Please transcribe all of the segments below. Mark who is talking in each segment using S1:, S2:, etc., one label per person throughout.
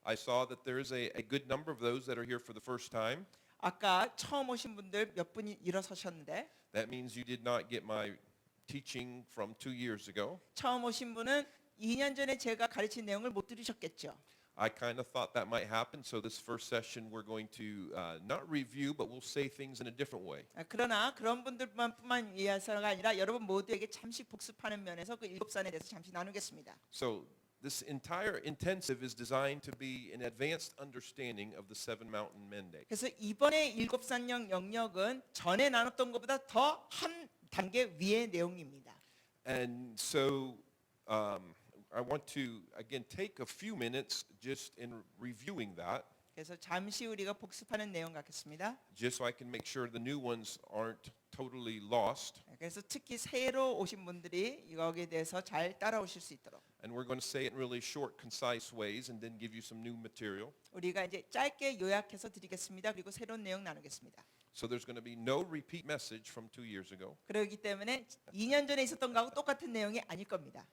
S1: I saw that there is a good number of those that are here for the first time.
S2: 아까 처음 오신 분들 몇 분이 일어서셨는데
S1: That means you did not get my teaching from 2 years ago.
S2: 처음 오신 분은 2년 전에 제가 가르친 내용을 못 들으셨겠죠.
S1: I kind of thought that might happen, so this first session we're going to not review, but we'll say things in a different way.
S2: 그러나 그런 분들뿐만 위해서가 아니라 여러분 모두에게 잠시 복습하는 면에서 그 일곱산에 대해서 잠시 나누겠습니다.
S1: So this entire intensive is designed to be an advanced understanding of the seven mountain mandate.
S2: 그래서 이번에 일곱산령 영역은 전에 나눴던 것보다 더 한 단계 위의 내용입니다.
S1: And so I want to again take a few minutes just in reviewing that,
S2: 그래서 잠시 우리가 복습하는 내용 갖겠습니다.
S1: just so I can make sure the new ones aren't totally lost.
S2: 그래서 특히 새로 오신 분들이 여기에 대해서 잘 따라오실 수 있도록
S1: And we're going to say it in really short, concise ways, and then give you some new material.
S2: 우리가 이제 짧게 요약해서 드리겠습니다. 그리고 새로운 내용 나누겠습니다.
S1: So there's going to be no repeat message from 2 years ago.
S2: 그렇기 때문에 2년 전에 있었던 거하고 똑같은 내용이 아닐 겁니다.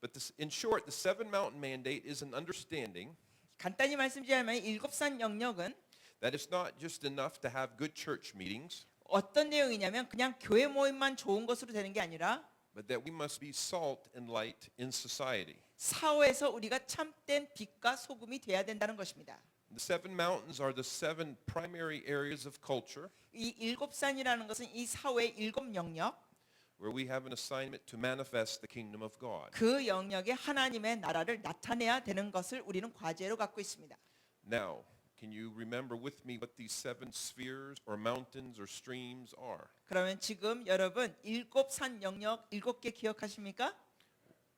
S1: But in short, the seven mountain mandate is an understanding
S2: 간단히 말씀드리자면 일곱산 영역은
S1: that it's not just enough to have good church meetings,
S2: 어떤 내용이냐면 그냥 교회 모임만 좋은 것으로 되는 게 아니라
S1: but that we must be salt and light in society.
S2: 사회에서 우리가 참된 빛과 소금이 돼야 된다는 것입니다.
S1: The seven mountains are the seven primary areas of culture
S2: 이 일곱산이라는 것은 이 사회의 일곱 영역,
S1: where we have an assignment to manifest the kingdom of God.
S2: 그 영역에 하나님의 나라를 나타내야 되는 것을 우리는 과제로 갖고 있습니다.
S1: Now, can you remember with me what these seven spheres or mountains or streams are?
S2: 그러면 지금 여러분 일곱산 영역 7개 기억하십니까?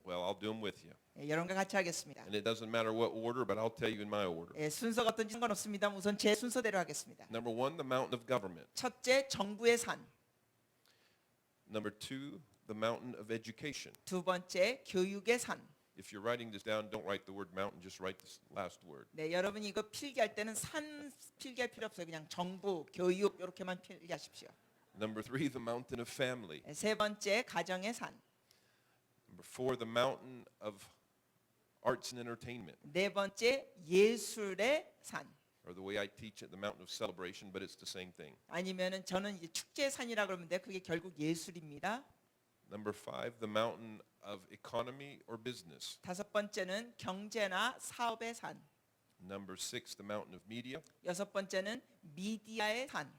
S1: Well, I'll do them with you.
S2: 여러분과 같이 하겠습니다.
S1: And it doesn't matter what order, but I'll tell you in my order.
S2: 순서가 어떤지 상관없습니다. 우선 제 순서대로 하겠습니다.
S1: Number 1, the mountain of government.
S2: 첫째, 정부의 산.
S1: Number 2, the mountain of education.
S2: 두 번째, 교육의 산.
S1: If you're writing this down, don't write the word mountain, just write the last word.
S2: 네, 여러분 이거 필기할 때는 산 필기할 필요 없어요. 그냥 정부, 교육 이렇게만 필기하십시오.
S1: Number 3, the mountain of family.
S2: 세 번째, 가정의 산.
S1: Number 4, the mountain of arts and entertainment.
S2: 네 번째, 예술의 산.
S1: Or the way I teach it, the mountain of celebration, but it's the same thing.
S2: 아니면은 저는 이제 축제의 산이라 그러는데 그게 결국 예술입니다.
S1: Number 5, the mountain of economy or business.
S2: 다섯 번째는 경제나 사업의 산.
S1: Number 6, the mountain of media.
S2: 여섯 번째는 미디어의 산.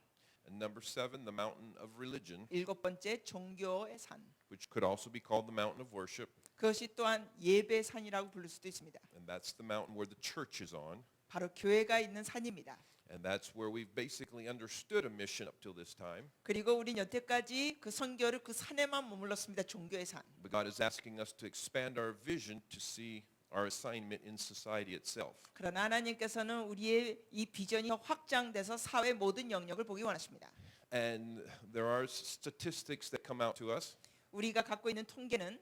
S1: And number 7, the mountain of religion,
S2: 일곱 번째, 종교의 산.
S1: which could also be called the mountain of worship.
S2: 그것이 또한 예배 산이라고 부를 수도 있습니다.
S1: And that's the mountain where the church is on.
S2: 바로 교회가 있는 산입니다.
S1: And that's where we've basically understood a mission up till this time.
S2: 그리고 우린 여태까지 그 선교를 그 산에만 머물렀습니다. 종교의 산.
S1: But God is asking us to expand our vision to see our assignment in society itself.
S2: 그러나 하나님께서는 우리의 이 비전이 확장돼서 사회 모든 영역을 보기 원하십니다.
S1: And there are statistics that come out to us
S2: 우리가 갖고 있는 통계는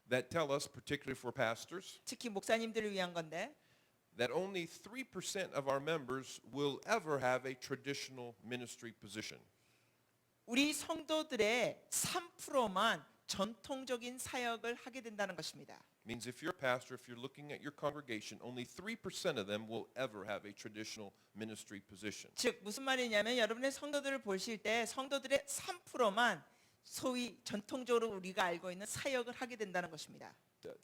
S1: that tell us, particularly for pastors,
S2: 특히 목사님들을 위한 건데
S1: that only 3% of our members will ever have a traditional ministry position.
S2: 우리 성도들의 3%만 전통적인 사역을 하게 된다는 것입니다.
S1: Means if you're a pastor, if you're looking at your congregation, only 3% of them will ever have a traditional ministry position.
S2: 즉 무슨 말이냐면 여러분의 성도들을 보실 때 성도들의 3%만 소위 전통적으로 우리가 알고 있는 사역을 하게 된다는 것입니다.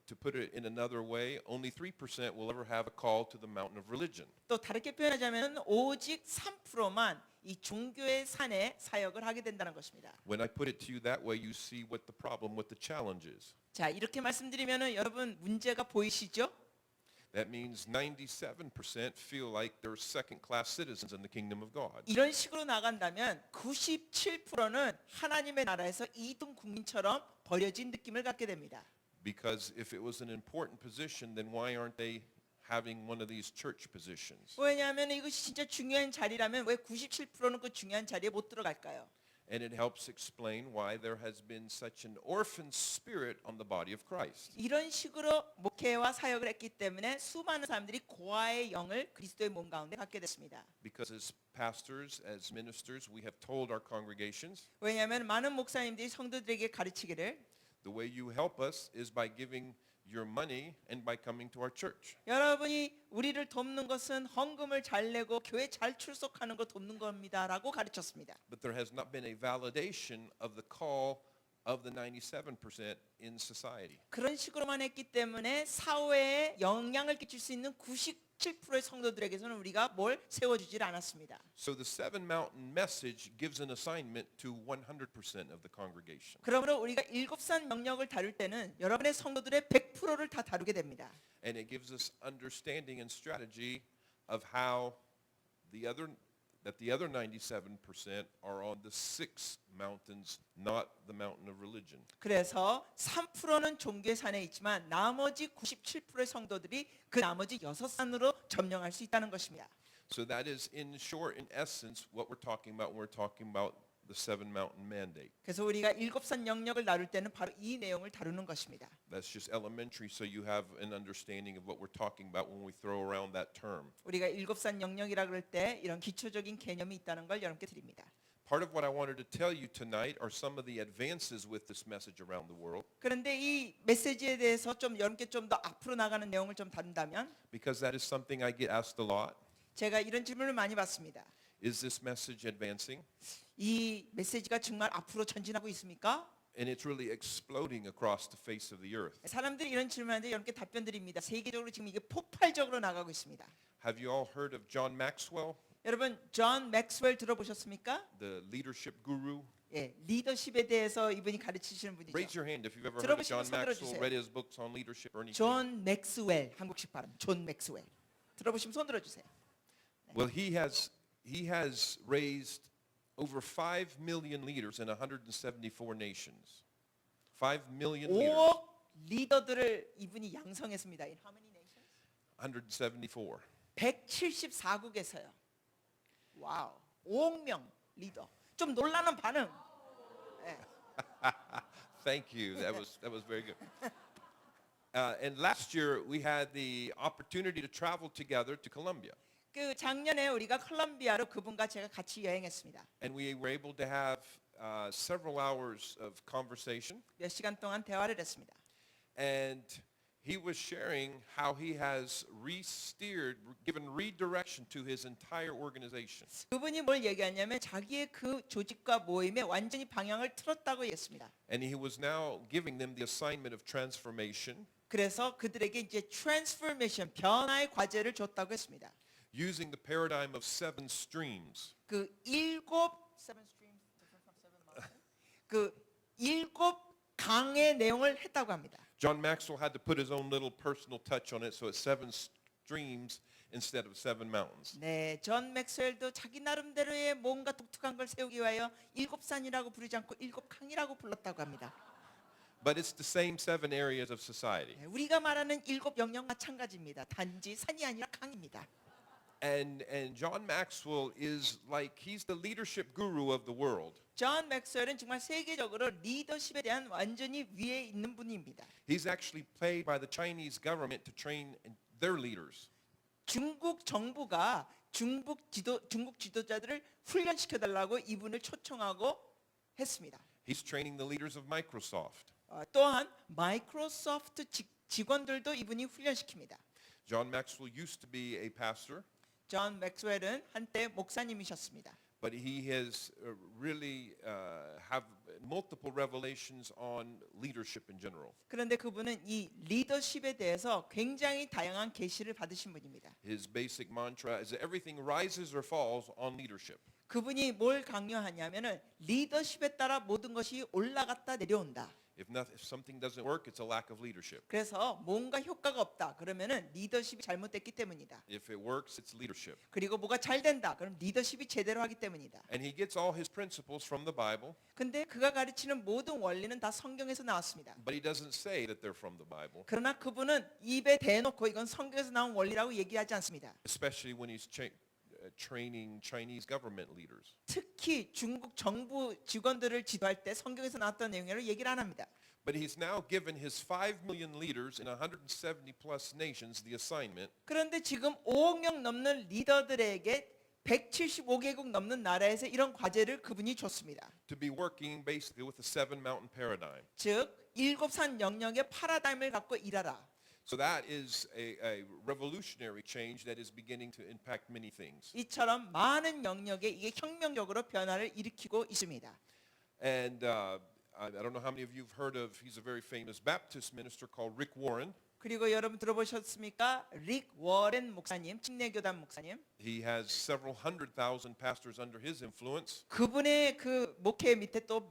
S1: To put it in another way, only 3% will ever have a call to the mountain of religion.
S2: 또 다르게 표현하자면 오직 3%만 이 종교의 산에 사역을 하게 된다는 것입니다.
S1: When I put it to you that way, you see what the problem, what the challenge is.
S2: 자, 이렇게 말씀드리면 여러분 문제가 보이시죠?
S1: That means 97% feel like they're second-class citizens in the kingdom of God.
S2: 이런 식으로 나간다면 97%는 하나님의 나라에서 2등 국민처럼 버려진 느낌을 갖게 됩니다.
S1: Because if it was an important position, then why aren't they having one of these church positions?
S2: 왜냐하면 이것이 진짜 중요한 자리라면 왜 97%는 그 중요한 자리에 못 들어갈까요?
S1: And it helps explain why there has been such an orphan spirit on the body of Christ.
S2: 이런 식으로 목회와 사역을 했기 때문에 수많은 사람들이 고아의 영을 그리스도의 몸 가운데 갖게 됐습니다.
S1: Because as pastors, as ministers, we have told our congregations,
S2: 왜냐하면 많은 목사님들이 성도들에게 가르치기를
S1: the way you help us is by giving your money and by coming to our church.
S2: 여러분이 우리를 돕는 것은 헌금을 잘 내고 교회 잘 출석하는 거 돕는 겁니다라고 가르쳤습니다.
S1: But there has not been a validation of the call of the 97% in society.
S2: 그런 식으로만 했기 때문에 사회에 영향을 끼칠 수 있는 97%의 성도들에게서는 우리가 뭘 세워주질 않았습니다.
S1: So the Seven Mountain message gives an assignment to 100% of the congregation.
S2: 그러므로 우리가 일곱산 명령을 다룰 때는 여러분의 성도들의 100%를 다 다루게 됩니다.
S1: And it gives us understanding and strategy of how the other 97% are on the 6 mountains, not the mountain of religion.
S2: 그래서 3%는 종교의 산에 있지만 나머지 97%의 성도들이 그 나머지 6산으로 점령할 수 있다는 것입니다.
S1: So that is in short, in essence, what we're talking about when we're talking about the Seven Mountain Mandate.
S2: 그래서 우리가 일곱산 영역을 나눌 때는 바로 이 내용을 다루는 것입니다.
S1: That's just elementary, so you have an understanding of what we're talking about when we throw around that term.
S2: 우리가 일곱산 영역이라 그럴 때 이런 기초적인 개념이 있다는 걸 여러분께 드립니다.
S1: Part of what I wanted to tell you tonight are some of the advances with this message around the world,
S2: 그런데 이 메시지에 대해서 좀 여러분께 좀 더 앞으로 나가는 내용을 좀 다룬다면
S1: because that is something I get asked a lot.
S2: 제가 이런 질문을 많이 받습니다.
S1: Is this message advancing?
S2: 이 메시지가 정말 앞으로 전진하고 있습니까?
S1: And it's really exploding across the face of the earth.
S2: 사람들이 이런 질문하는데 여러분께 답변 드립니다. 세계적으로 지금 이게 폭발적으로 나가고 있습니다.
S1: Have you all heard of John Maxwell,
S2: 여러분 존 맥스웰 들어보셨습니까?
S1: the leadership guru?
S2: 예, 리더십에 대해서 이분이 가르치시는 분이죠.
S1: Raise your hand if you've ever heard of
S2: 들어보시면
S1: John
S2: 손
S1: Maxwell,
S2: 들어주세요.
S1: read his books on leadership or anything.
S2: 존 맥스웰, 한국식 발음. 존 맥스웰. 들어보시면 손 들어주세요.
S1: Well, he has raised over 5 million leaders in 174 nations. 5 million leaders.
S2: 5억 리더들을 이분이 양성했습니다. In how many nations?
S1: 174.
S2: 174국에서요. 와우. 5억 명 리더. 좀 놀라는 반응. 예.
S1: Thank you. That was very good. And last year we had the opportunity to travel together to Colombia,
S2: 그 작년에 우리가 콜롬비아로 그분과 제가 같이 여행했습니다.
S1: and we were able to have several hours of conversation.
S2: 몇 시간 동안 대화를 했습니다.
S1: And he was sharing how he has given redirection to his entire organization.
S2: 그분이 뭘 얘기하냐면 자기의 그 조직과 모임에 완전히 방향을 틀었다고 얘기했습니다.
S1: And he was now giving them the assignment of transformation
S2: 그래서 그들에게 이제 트랜스포메이션 변화의 과제를 줬다고 했습니다.
S1: using the paradigm of 7 streams.
S2: 그 일곱 강의 내용을 했다고 합니다.
S1: John Maxwell had to put his own little personal touch on it, so it's 7 streams instead of 7 mountains.
S2: 네, 존 맥스웰도 자기 나름대로의 뭔가 독특한 걸 세우기 위하여 일곱 산이라고 부르지 않고 일곱 강이라고 불렀다고 합니다.
S1: But it's the same 7 areas of society.
S2: 네, 우리가 말하는 일곱 영역 마찬가지입니다. 단지 산이 아니라 강입니다.
S1: And John Maxwell is like, he's the leadership guru of the world.
S2: 존 맥스웰은 정말 세계적으로 리더십에 대한 완전히 위에 있는 분입니다.
S1: He's actually paid by the Chinese government to train their leaders.
S2: 중국 정부가 중국 지도자들을 훈련시켜 달라고 이분을 초청하고 했습니다.
S1: He's training the leaders of Microsoft.
S2: 또한 마이크로소프트 직원들도 이분이 훈련시킵니다.
S1: John Maxwell used to be a pastor,
S2: 존 맥스웰은 한때 목사님이셨습니다.
S1: but he has really have multiple revelations on leadership in general.
S2: 그런데 그분은 이 리더십에 대해서 굉장히 다양한 계시를 받으신 분입니다.
S1: His basic mantra is that everything rises or falls on leadership.
S2: 그분이 뭘 강요하냐면은 리더십에 따라 모든 것이 올라갔다 내려온다.
S1: If something doesn't work, it's a lack of leadership.
S2: 그래서 뭔가 효과가 없다. 그러면은 리더십이 잘못됐기 때문이다.
S1: If it works, it's leadership.
S2: 그리고 뭐가 잘 된다. 그럼 리더십이 제대로 하기 때문이다.
S1: And he gets all his principles from the Bible,
S2: 근데 그가 가르치는 모든 원리는 다 성경에서 나왔습니다.
S1: but he doesn't say that they're from the Bible,
S2: 그러나 그분은 입에 대놓고 이건 성경에서 나온 원리라고 얘기하지 않습니다.
S1: especially when he's training Chinese government leaders.
S2: 특히 중국 정부 직원들을 지도할 때 성경에서 나왔던 내용을 얘기를 안 합니다.
S1: But he's now given his 5 million leaders in 170 plus nations the assignment
S2: 그런데 지금 5억 명 넘는 리더들에게 175개국 넘는 나라에서 이런 과제를 그분이 줬습니다.
S1: to be working basically with the seven mountain paradigm.
S2: 즉 일곱 산 영역의 파라다임을 갖고 일하라.
S1: So that is a revolutionary change that is beginning to impact many things.
S2: 이처럼 많은 영역에 이게 혁명적으로 변화를 일으키고 있습니다.
S1: And I don't know how many of you have heard of, he's a very famous Baptist minister called Rick Warren.
S2: 그리고 여러분 들어보셨습니까? 릭 워렌 목사님, 침례교단 목사님.
S1: He has several 100,000 pastors under his influence.
S2: 그분의 그 목회 밑에 또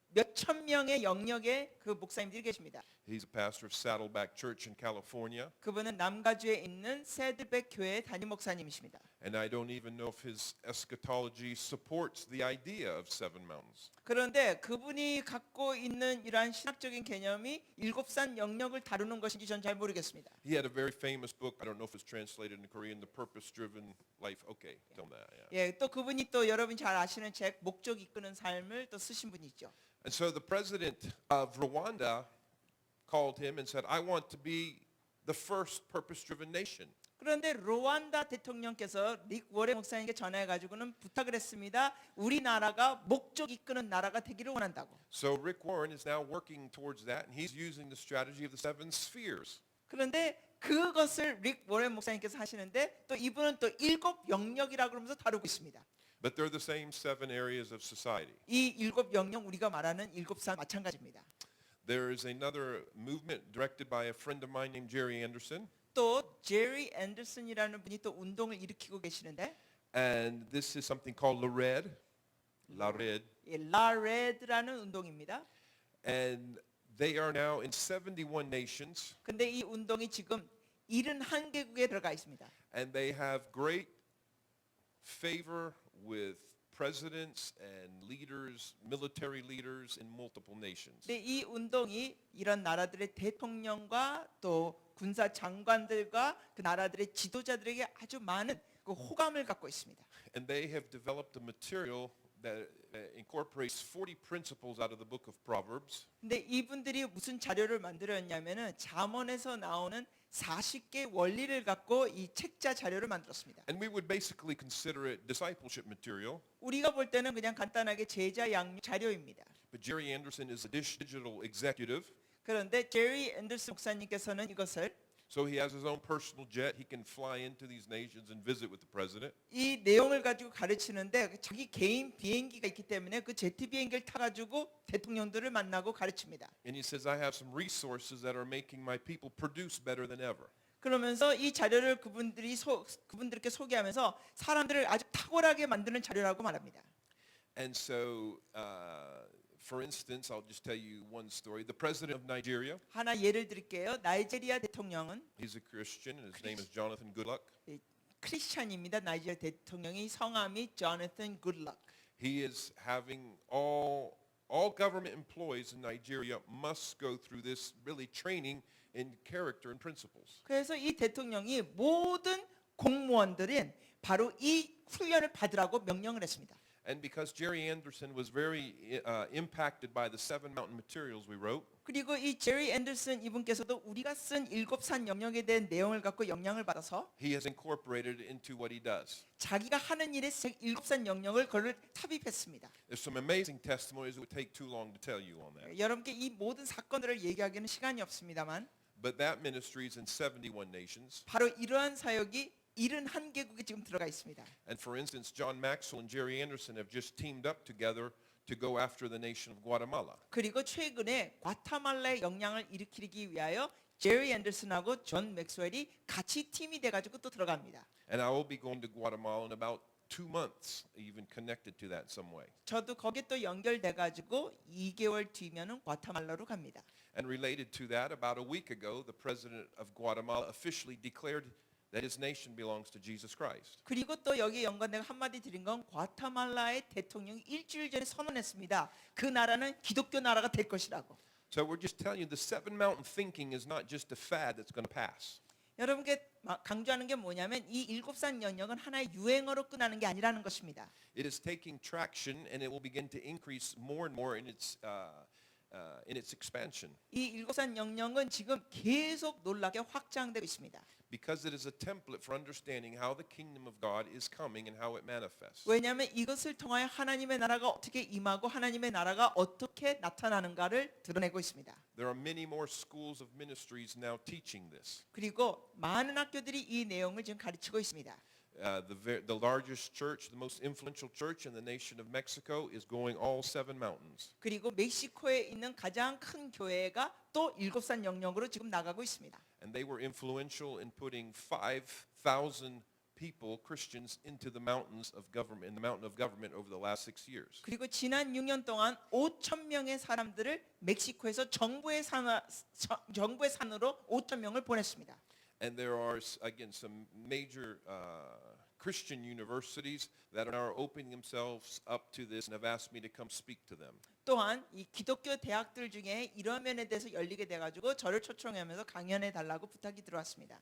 S2: 몇천 명의 영역의 그 목사님들이 계십니다.
S1: He's a pastor of Saddleback Church in California.
S2: 그분은 남가주에 있는 새들백 교회 담임 목사님이십니다.
S1: And I don't even know if his eschatology supports the idea of seven mountains.
S2: 그런데 그분이 갖고 있는 이러한 신학적인 개념이 일곱산 영역을 다루는 것인지 전 잘 모르겠습니다.
S1: He had a very famous book. I don't know if it's translated in Korean, The Purpose-Driven Life. Okay, tell me that. Yeah.
S2: 예, 또 그분이 또 여러분이 잘 아시는 책 목적 이끄는 삶을 또 쓰신 분이 있죠.
S1: And so the president of Rwanda called him and said, I want to be the first purpose-driven nation.
S2: 그런데 루완다 대통령께서 릭 워렌 목사님께 전화해 가지고는 부탁을 했습니다. 우리나라가 목적 이끄는 나라가 되기를 원한다고.
S1: So Rick Warren is now working towards that, and he's using the strategy of the seven spheres.
S2: 그런데 그것을 릭 워렌 목사님께서 하시는데 또 이분은 또 일곱 영역이라고 그러면서 다루고 있습니다.
S1: But they're the same seven areas of society.
S2: 이 일곱 영역 우리가 말하는 일곱산 마찬가지입니다.
S1: There is another movement directed by a friend of mine named Jerry Anderson,
S2: 또 제리 앤더슨이라는 분이 또 운동을 일으키고 계시는데
S1: and this is something called La Red,
S2: 라레드라는 운동입니다.
S1: and they are now in 71 nations,
S2: 근데 이 운동이 지금 71개국에 들어가 있습니다.
S1: and they have great favor with presidents and leaders, military leaders in multiple nations.
S2: 근데 이 운동이 이런 나라들의 대통령과 또 군사 장관들과 그 나라들의 지도자들에게 아주 많은 그 호감을 갖고 있습니다.
S1: And they have developed a material that incorporates 40 principles out of the book of Proverbs.
S2: 근데 이분들이 무슨 자료를 만들었냐면은 잠언에서 나오는 40개 원리를 갖고 이 책자 자료를 만들었습니다.
S1: And we would basically consider it discipleship material.
S2: 우리가 볼 때는 그냥 간단하게 제자 양육 자료입니다.
S1: But Jerry Anderson is a digital executive,
S2: 그런데 제리 앤더슨 목사님께서는 이것을
S1: so he has his own personal jet. He can fly into these nations and visit with the president.
S2: 이 내용을 가지고 가르치는데 자기 개인 비행기가 있기 때문에 그 제트 비행기를 타가지고 대통령들을 만나고 가르칩니다.
S1: And he says, I have some resources that are making my people produce better than ever.
S2: 그러면서 이 자료를 그분들께 소개하면서 사람들을 아주 탁월하게 만드는 자료라고 말합니다.
S1: And so, for instance, I'll just tell you one story. The president of Nigeria,
S2: 하나 예를 드릴게요. 나이지리아 대통령은
S1: he's a Christian, and his name is Jonathan Goodluck.
S2: 크리스찬입니다. 나이지리아 대통령이 성함이 조나탄 굿럭.
S1: He is having all government employees in Nigeria must go through this really training in character and principles.
S2: 그래서 이 대통령이 모든 공무원들은 바로 이 훈련을 받으라고 명령을 했습니다.
S1: And because Jerry Anderson was very impacted by the seven mountain materials we wrote,
S2: 그리고 이 제리 앤더슨 이분께서도 우리가 쓴 일곱산 영역에 대한 내용을 갖고 영향을 받아서
S1: he has incorporated it into what he does.
S2: 자기가 하는 일에 일곱산 영역을 그걸 삽입했습니다.
S1: There's some amazing testimonies. It would take too long to tell you on that.
S2: 여러분께 이 모든 사건들을 얘기하기는 시간이 없습니다만
S1: But that ministry is in 71 nations.
S2: 바로 이러한 사역이 71개국에 지금 들어가 있습니다.
S1: And for instance, John Maxwell and Jerry Anderson have just teamed up together to go after the nation of Guatemala.
S2: 그리고 최근에 과타말라의 영향을 일으키기 위하여 제리 앤더슨하고 존 맥스웰이 같이 팀이 돼가지고 또 들어갑니다.
S1: And I will be going to Guatemala in about 2 months, even connected to that some way.
S2: 저도 거기에 또 연결돼가지고 2개월 뒤면은 과타말라로 갑니다.
S1: And related to that, about a week ago, the president of Guatemala officially declared that his nation belongs to Jesus Christ.
S2: 그리고 또 여기 연관되고 한마디 드린 건 과타말라의 대통령이 일주일 전에 선언했습니다. 그 나라는 기독교 나라가 될 것이라고.
S1: So we're just telling you the seven mountain thinking is not just a fad that's going to pass.
S2: 여러분께 강조하는 게 뭐냐면 이 일곱산 영역은 하나의 유행어로 끝나는 게 아니라는 것입니다.
S1: It is taking traction and it will begin to increase more and more in its in its expansion
S2: 이 일곱산 영령은 지금 계속 놀랍게 확장되고 있습니다.
S1: because it is a template for understanding how the kingdom of God is coming and how it manifests.
S2: 왜냐하면 이것을 통하여 하나님의 나라가 어떻게 임하고 하나님의 나라가 어떻게 나타나는가를 드러내고 있습니다.
S1: There are many more schools of ministries now teaching this.
S2: 그리고 많은 학교들이 이 내용을 지금 가르치고 있습니다.
S1: The largest church, the most influential church in the nation of Mexico is going all seven mountains.
S2: 그리고 멕시코에 있는 가장 큰 교회가 또 일곱산 영령으로 지금 나가고 있습니다.
S1: And they were influential in putting 5,000 people, Christians, into the mountains of government, in the mountain of government over the last 6 years.
S2: 그리고 지난 6년 동안 5천 명의 사람들을 멕시코에서 정부의 산으로 5천 명을 보냈습니다.
S1: And there are, again, some major Christian universities that are now opening themselves up to this and have asked me to come speak to them.
S2: 또한 이 기독교 대학들 중에 이런 면에 대해서 열리게 돼가지고 저를 초청하면서 강연해 달라고 부탁이 들어왔습니다.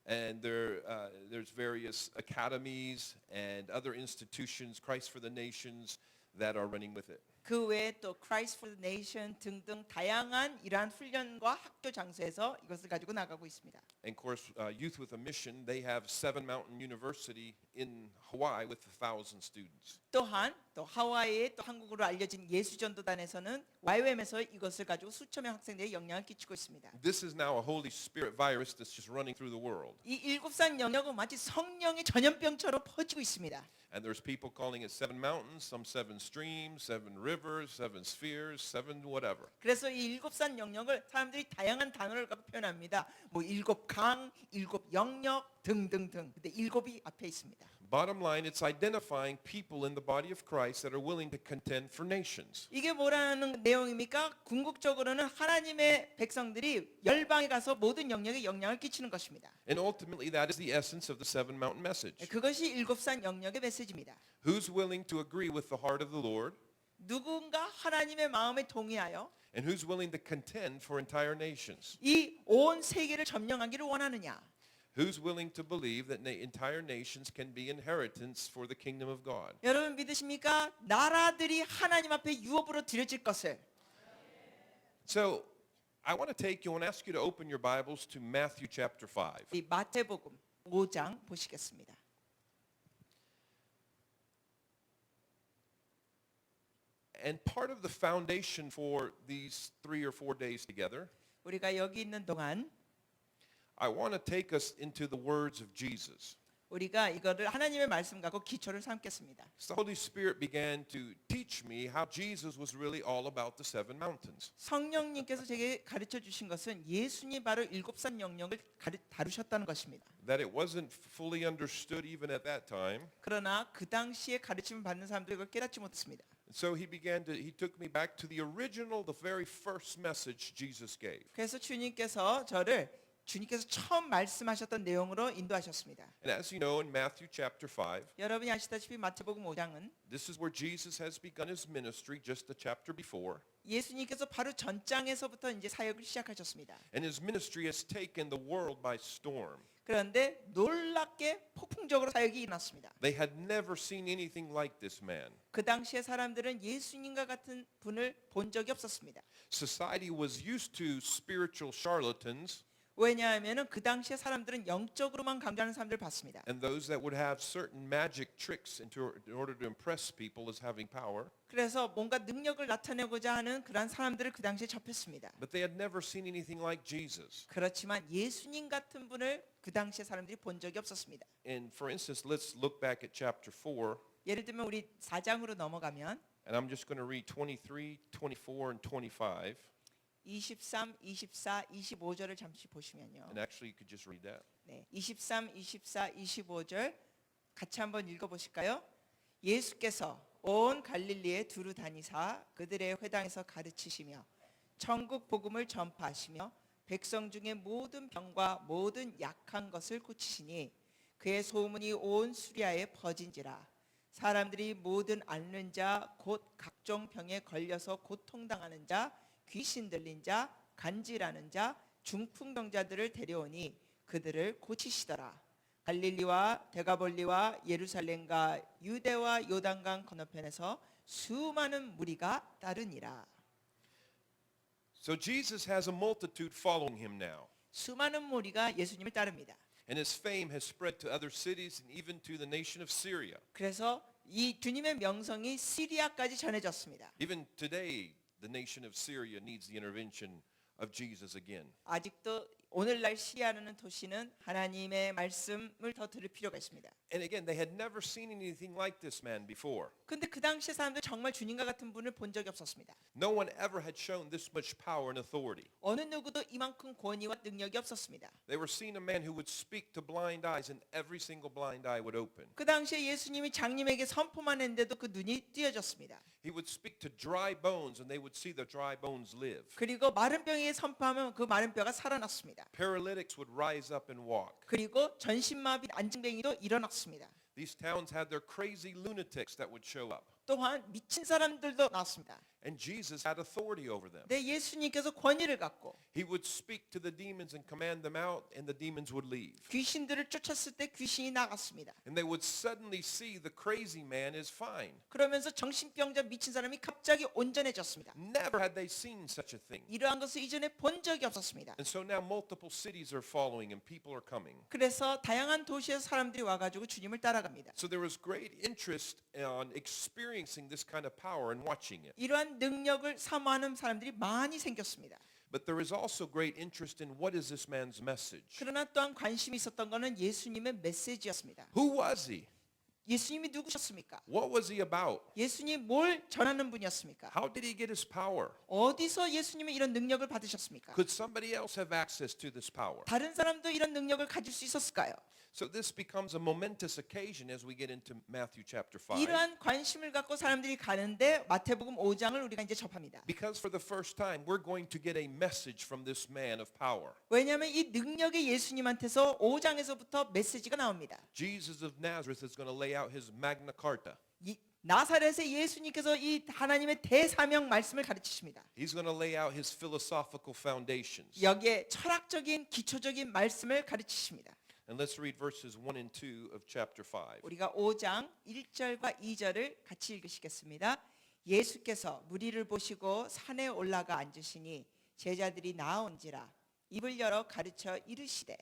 S1: And there's various academies and other institutions, Christ for the Nations, that are running with it.
S2: 그 외에 또 Christ for the Nation 등등 다양한 이러한 훈련과 학교 장소에서 이것을 가지고 나가고 있습니다.
S1: And of course, Youth with a Mission, they have Seven Mountain University in Hawaii with 1,000 students.
S2: 또한 또 하와이의 또 한국으로 알려진 예수전도단에서는 YWAM에서 이것을 가지고 수천 명 학생들에게 영향을 끼치고 있습니다.
S1: This is now a Holy Spirit virus that's just running through the world.
S2: 이 일곱산 영역은 마치 성령의 전염병처럼 퍼지고 있습니다.
S1: And there's people calling it seven mountains, some seven streams, seven rivers, seven spheres, seven whatever.
S2: 그래서 이 일곱산 영역을 사람들이 다양한 단어를 갖고 표현합니다. 뭐 일곱 강, 일곱 영역 등등등. 근데 일곱이 앞에 있습니다.
S1: Bottom line, it's identifying people in the body of Christ that are willing to contend for nations.
S2: 이게 뭐라는 내용입니까? 궁극적으로는 하나님의 백성들이 열방에 가서 모든 영역에 영향을 끼치는 것입니다.
S1: And ultimately, that is the essence of the seven mountain message.
S2: 그것이 일곱산 영역의 메시지입니다.
S1: Who's willing to agree with the heart of the Lord?
S2: 누군가 하나님의 마음에 동의하여
S1: And who's willing to contend for entire nations?
S2: 이 온 세계를 점령하기를 원하느냐?
S1: Who's willing to believe that entire nations can be inheritance for the kingdom of God?
S2: 여러분 믿으십니까? 나라들이 하나님 앞에 유업으로 드려질 것을.
S1: So, I want to ask you to open your Bibles to Matthew chapter 5.
S2: 이 마태복음 5장 보시겠습니다.
S1: And part of the foundation for these 3 or 4 days together,
S2: 우리가 여기 있는 동안
S1: I want to take us into the words of Jesus.
S2: 우리가 이거를 하나님의 말씀 갖고 기초를 삼겠습니다.
S1: So the Holy Spirit began to teach me how Jesus was really all about the seven mountains.
S2: 성령님께서 제게 가르쳐 주신 것은 예수님 바로 일곱산 영역을 다루셨다는 것입니다.
S1: That it wasn't fully understood even at that time.
S2: 그러나 그 당시에 가르침을 받는 사람들이 그걸 깨닫지 못했습니다.
S1: So he took me back to the original, the very first message Jesus gave.
S2: 그래서 주님께서 처음 말씀하셨던 내용으로 인도하셨습니다.
S1: And as you know, in Matthew chapter 5,
S2: 여러분이 아시다시피 마태복음 5장은
S1: this is where Jesus has begun his ministry just a chapter before.
S2: 예수님께서 바로 전장에서부터 이제 사역을 시작하셨습니다.
S1: And his ministry has taken the world by storm.
S2: 그런데 놀랍게 폭풍적으로 사역이 일어났습니다.
S1: They had never seen anything like this man.
S2: 그 당시의 사람들은 예수님과 같은 분을 본 적이 없었습니다.
S1: Society was used to spiritual charlatans.
S2: 왜냐하면은 그 당시에 사람들은 영적으로만 강조하는 사람들을 봤습니다.
S1: And those that would have certain magic tricks in order to impress people as having power.
S2: 그래서 뭔가 능력을 나타내고자 하는 그런 사람들을 그 당시에 접했습니다.
S1: But they had never seen anything like Jesus.
S2: 그렇지만 예수님 같은 분을 그 당시에 사람들이 본 적이 없었습니다.
S1: And for instance, let's look back at chapter 4.
S2: 예를 들면 우리 4장으로 넘어가면
S1: And I'm just going to read 23, 24, and 25.
S2: 23, 24, 25절을 잠시 보시면요.
S1: And actually, you could just read that.
S2: 네, 23, 24, 25절 같이 한번 읽어보실까요? 예수께서 온 갈릴리에 두루 다니사 그들의 회당에서 가르치시며 천국 복음을 전파하시며 백성 중에 모든 병과 모든 약한 것을 고치시니 그의 소문이 온 수리아에 퍼진지라. 사람들이 모든 앓는 자 곧 각종 병에 걸려서 고통당하는 자 귀신 들린 자 간질하는 자 중풍병자들을 데려오니 그들을 고치시더라. 갈릴리와 데가볼리와 예루살렘과 유대와 요단강 건너편에서 수많은 무리가 따르니라.
S1: So Jesus has a multitude following him now.
S2: 수많은 무리가 예수님을 따릅니다.
S1: And his fame has spread to other cities and even to the nation of Syria.
S2: 그래서 이 주님의 명성이 시리아까지 전해졌습니다.
S1: Even today, the nation of Syria needs the intervention of Jesus again.
S2: 아직도 오늘날 시리아라는 도시는 하나님의 말씀을 더 들을 필요가 있습니다.
S1: And again, they had never seen anything like this man before.
S2: 근데 그 당시에 사람들 정말 주님과 같은 분을 본 적이 없었습니다.
S1: No one ever had shown this much power and authority.
S2: 어느 누구도 이만큼 권위와 능력이 없었습니다.
S1: They were seeing a man who would speak to blind eyes and every single blind eye would open.
S2: 그 당시에 예수님이 장님에게 선포만 했는데도 그 눈이 띄어졌습니다.
S1: He would speak to dry bones and they would see the dry bones live.
S2: 그리고 마른 병에게 선포하면 그 마른 뼈가 살아났습니다.
S1: Paralytics would rise up and walk.
S2: 그리고 전신마비 안증뱅이도 일어났습니다.
S1: These towns had their crazy lunatics that would show up.
S2: 또한 미친 사람들도 나왔습니다.
S1: And Jesus had authority over them.
S2: 네, 예수님께서 권위를 갖고
S1: He would speak to the demons and command them out, and the demons would leave.
S2: 귀신들을 쫓았을 때 귀신이 나갔습니다.
S1: And they would suddenly see the crazy man is fine.
S2: 그러면서 정신병자 미친 사람이 갑자기 온전해졌습니다.
S1: Never had they seen such a thing.
S2: 이러한 것을 이전에 본 적이 없었습니다.
S1: And so now multiple cities are following and people are coming.
S2: 그래서 다양한 도시에서 사람들이 와가지고 주님을 따라갑니다.
S1: So there was great interest on experiencing this kind of power and watching it.
S2: 이러한 능력을 사모하는 사람들이 많이 생겼습니다.
S1: But there is also great interest in what is this man's message?
S2: 그러나 또한 관심이 있었던 것은 예수님의 메시지였습니다.
S1: Who was he?
S2: 예수님이 누구셨습니까?
S1: What was he about?
S2: 예수님이 뭘 전하는 분이었습니까?
S1: How did he get his power?
S2: 어디서 예수님의 이런 능력을 받으셨습니까?
S1: Could somebody else have access to this power?
S2: 다른 사람도 이런 능력을 가질 수 있었을까요?
S1: So this becomes a momentous occasion as we get into Matthew chapter 5.
S2: 이러한 관심을 갖고 사람들이 가는데 마태복음 5장을 우리가 이제 접합니다.
S1: Because for the first time we're going to get a message from this man of power.
S2: 왜냐하면 이 능력의 예수님한테서 5장에서부터 메시지가 나옵니다.
S1: Jesus of Nazareth is going to lay out his Magna Carta.
S2: 이 나사렛의 예수님께서 이 하나님의 대사명 말씀을 가르치십니다.
S1: He's going to lay out his philosophical foundations.
S2: 여기에 철학적인 기초적인 말씀을 가르치십니다.
S1: And let's read verses 1 and 2 of chapter 5.
S2: 우리가 5장 1절과 2절을 같이 읽으시겠습니다. 예수께서 무리를 보시고 산에 올라가 앉으시니 제자들이 나온지라 입을 열어 가르쳐 이르시되.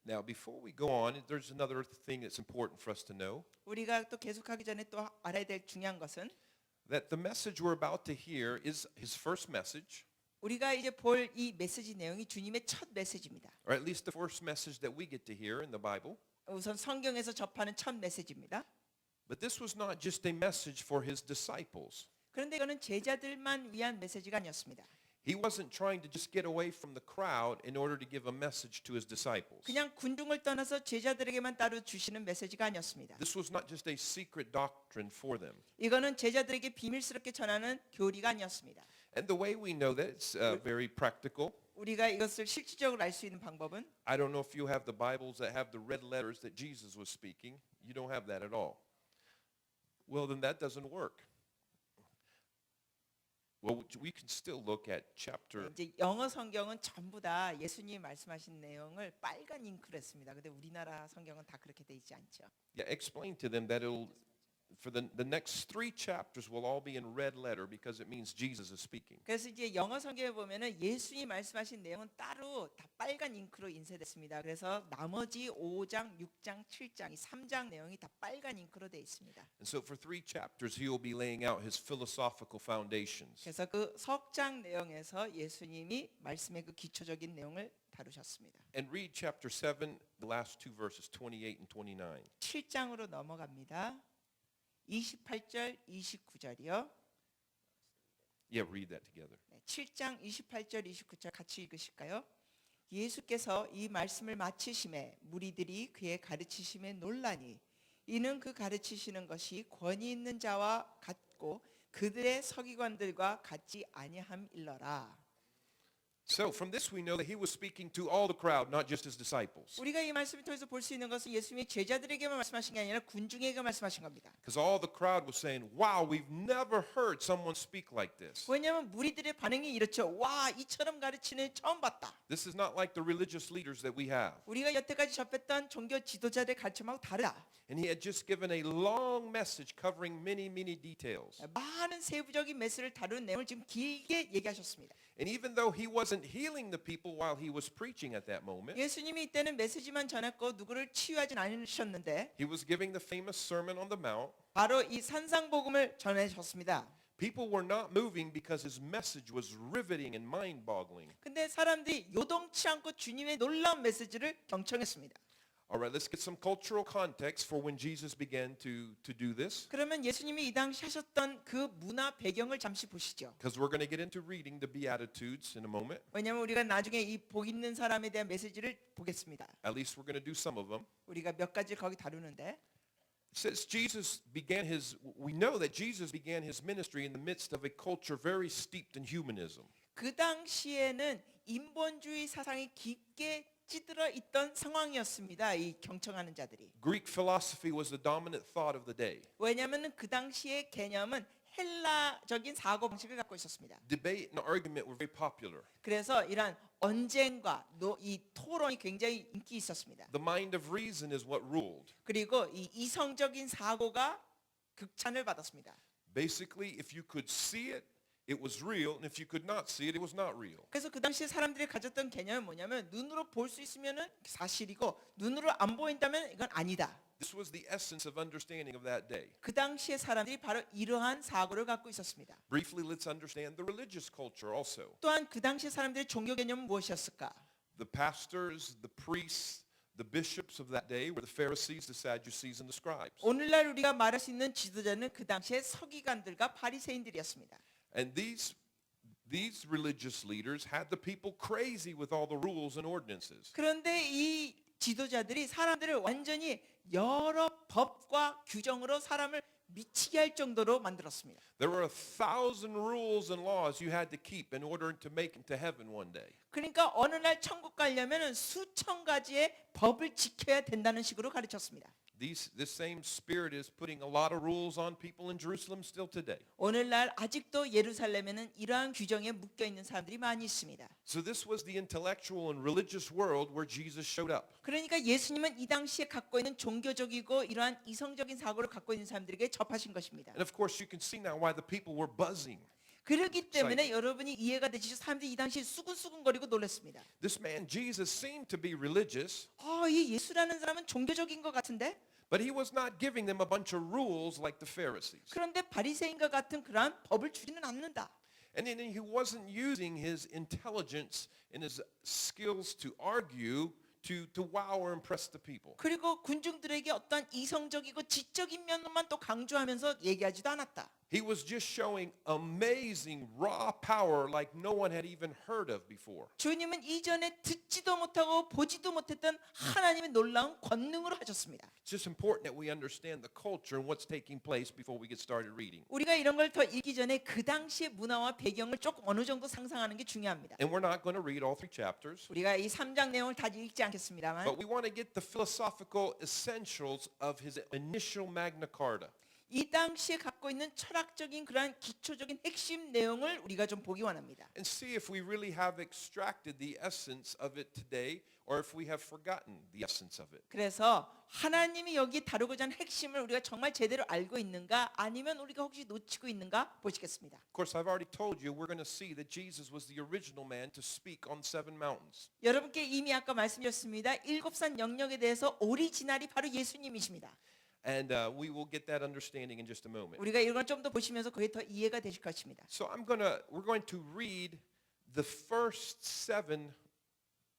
S1: Now before we go on, there's another thing that's important for us to know.
S2: 우리가 또 계속하기 전에 또 알아야 될 중요한 것은
S1: That the message we're about to hear is his first message,
S2: 우리가 이제 볼 이 메시지 내용이 주님의 첫 메시지입니다.
S1: or at least the first message that we get to hear in the Bible.
S2: 우선 성경에서 접하는 첫 메시지입니다.
S1: But this was not just a message for his disciples.
S2: 그런데 이거는 제자들만 위한 메시지가 아니었습니다.
S1: He wasn't trying to just get away from the crowd in order to give a message to his disciples.
S2: 그냥 군중을 떠나서 제자들에게만 따로 주시는 메시지가 아니었습니다.
S1: This was not just a secret doctrine for them.
S2: 이거는 제자들에게 비밀스럽게 전하는 교리가 아니었습니다.
S1: And the way we know that, it's very practical.
S2: 우리가 이것을 실질적으로 알 수 있는 방법은
S1: I don't know if you have the Bibles that have the red letters that Jesus was speaking. You don't have that at all. Well, then that doesn't work. Well, we can still look at chapter.
S2: 이제 영어 성경은 전부 다 예수님이 말씀하신 내용을 빨간 잉크로 했습니다. 근데 우리나라 성경은 다 그렇게 돼 있지 않죠.
S1: Yeah, explain to them that it'll, for the next 3 chapters will all be in red letter because it means Jesus is speaking.
S2: 그래서 이제 영어 성경에 보면은 예수님이 말씀하신 내용은 따로 다 빨간 잉크로 인쇄됐습니다. 그래서 나머지 5장, 6장, 7장 이 3장 내용이 다 빨간 잉크로 돼 있습니다.
S1: And so for 3 chapters, he will be laying out his philosophical foundations.
S2: 그래서 그 석장 내용에서 예수님이 말씀의 그 기초적인 내용을 다루셨습니다.
S1: And read chapter 7, the last 2 verses, 28 and 29.
S2: 7장으로 넘어갑니다. 28절, 29절이요.
S1: Yeah, read that together.
S2: 7장 28절, 29절 같이 읽으실까요? 예수께서 이 말씀을 마치심에 무리들이 그의 가르치심에 놀라니 이는 그 가르치시는 것이 권위 있는 자와 같고 그들의 서기관들과 같지 아니함일러라.
S1: So from this we know that he was speaking to all the crowd, not just his disciples.
S2: 우리가 이 말씀을 통해서 볼 수 있는 것은 예수님이 제자들에게만 말씀하신 게 아니라 군중에게 말씀하신 겁니다.
S1: Because all the crowd was saying, wow, we've never heard someone speak like this.
S2: 왜냐하면 무리들의 반응이 이렇죠. 와, 이처럼 가르치는 처음 봤다.
S1: This is not like the religious leaders that we have.
S2: 우리가 여태까지 접했던 종교 지도자들의 가르침하고 다르다.
S1: And he had just given a long message covering many, many details.
S2: 많은 세부적인 메시지를 다루는 내용을 지금 길게 얘기하셨습니다.
S1: And even though he wasn't healing the people while he was preaching at that moment,
S2: 예수님이 이때는 메시지만 전했고 누구를 치유하진 않으셨는데
S1: he was giving the famous Sermon on the Mount.
S2: 바로 이 산상복음을 전해셨습니다.
S1: People were not moving because his message was riveting and mind-boggling.
S2: 근데 사람들이 요동치 않고 주님의 놀라운 메시지를 경청했습니다.
S1: All right, let's get some cultural context for when Jesus began to do this,
S2: 그러면 예수님이 이 당시 하셨던 그 문화 배경을 잠시 보시죠.
S1: because we're going to get into reading the Beatitudes in a moment.
S2: 왜냐하면 우리가 나중에 이 복 있는 사람에 대한 메시지를 보겠습니다.
S1: At least we're going to do some of them.
S2: 우리가 몇 가지 거기 다루는데
S1: It says we know that Jesus began his ministry in the midst of a culture very steeped in humanism.
S2: 그 당시에는 인본주의 사상이 깊게 찌들어 있던 상황이었습니다. 이 경청하는 자들이.
S1: Greek philosophy was the dominant thought of the day.
S2: 왜냐하면 그 당시의 개념은 헬라적인 사고 방식을 갖고 있었습니다.
S1: Debate and argument were very popular.
S2: 그래서 이러한 언쟁과 이 토론이 굉장히 인기 있었습니다.
S1: The mind of reason is what ruled.
S2: 그리고 이 이성적인 사고가 극찬을 받았습니다.
S1: Basically, if you could see it, it was real, and if you could not see it, it was not real.
S2: 그래서 그 당시에 사람들이 가졌던 개념은 뭐냐면 눈으로 볼 수 있으면은 사실이고 눈으로 안 보인다면 이건 아니다.
S1: This was the essence of understanding of that day.
S2: 그 당시에 사람들이 바로 이러한 사고를 갖고 있었습니다.
S1: Briefly, let's understand the religious culture also.
S2: 또한 그 당시에 사람들의 종교 개념은 무엇이었을까?
S1: The pastors, the priests, the bishops of that day were the Pharisees, the Sadducees, and the scribes.
S2: 오늘날 우리가 말할 수 있는 지도자는 그 당시에 서기관들과 바리새인들이었습니다.
S1: And these religious leaders had the people crazy with all the rules and ordinances.
S2: 그런데 이 지도자들이 사람들을 완전히 여러 법과 규정으로 사람을 미치게 할 정도로 만들었습니다.
S1: There were 1,000 rules and laws you had to keep in order to make it to heaven one day.
S2: 그러니까 어느 날 천국 가려면 수천 가지의 법을 지켜야 된다는 식으로 가르쳤습니다.
S1: This same spirit is putting a lot of rules on people in Jerusalem still today.
S2: 오늘날 아직도 예루살렘에는 이러한 규정에 묶여 있는 사람들이 많이 있습니다.
S1: So this was the intellectual and religious world where Jesus showed up.
S2: 그러니까 예수님은 이 당시에 갖고 있는 종교적이고 이러한 이성적인 사고를 갖고 있는 사람들에게 접하신 것입니다.
S1: And of course you can see now why the people were buzzing.
S2: 그렇기 때문에 여러분이 이해가 되시죠? 사람들이 이 당시에 수근수근거리고 놀랐습니다.
S1: This man Jesus seemed to be religious,
S2: 이 예수라는 사람은 종교적인 것 같은데?
S1: but he was not giving them a bunch of rules like the Pharisees.
S2: 그런데 바리새인과 같은 그러한 법을 주지는 않는다.
S1: And then he wasn't using his intelligence and his skills to argue to wow or impress the people.
S2: 그리고 군중들에게 어떤 이성적이고 지적인 면만 또 강조하면서 얘기하지도 않았다.
S1: He was just showing amazing raw power like no one had even heard of before.
S2: 주님은 이전에 듣지도 못하고 보지도 못했던 하나님의 놀라운 권능으로 하셨습니다.
S1: It's just important that we understand the culture and what's taking place before we get started reading.
S2: 우리가 이런 걸 더 읽기 전에 그 당시의 문화와 배경을 조금 어느 정도 상상하는 게 중요합니다.
S1: And we're not going to read all 3 chapters,
S2: 우리가 이 3장 내용을 다 읽지 않겠습니다만
S1: but we want to get the philosophical essentials of his initial Magna Carta.
S2: 이 당시에 갖고 있는 철학적인 그러한 기초적인 핵심 내용을 우리가 좀 보기 원합니다.
S1: And see if we really have extracted the essence of it today or if we have forgotten the essence of it.
S2: 그래서 하나님이 여기 다루고자 하는 핵심을 우리가 정말 제대로 알고 있는가 아니면 우리가 혹시 놓치고 있는가 보시겠습니다.
S1: Of course, I've already told you we're going to see that Jesus was the original man to speak on 7 mountains.
S2: 여러분께 이미 아까 말씀드렸습니다. 7산 영역에 대해서 오리지널이 바로 예수님이십니다.
S1: And we will get that understanding in just a moment.
S2: 우리가 이걸 좀 더 보시면서 그게 더 이해가 되실 것입니다.
S1: So we're going to read the first 7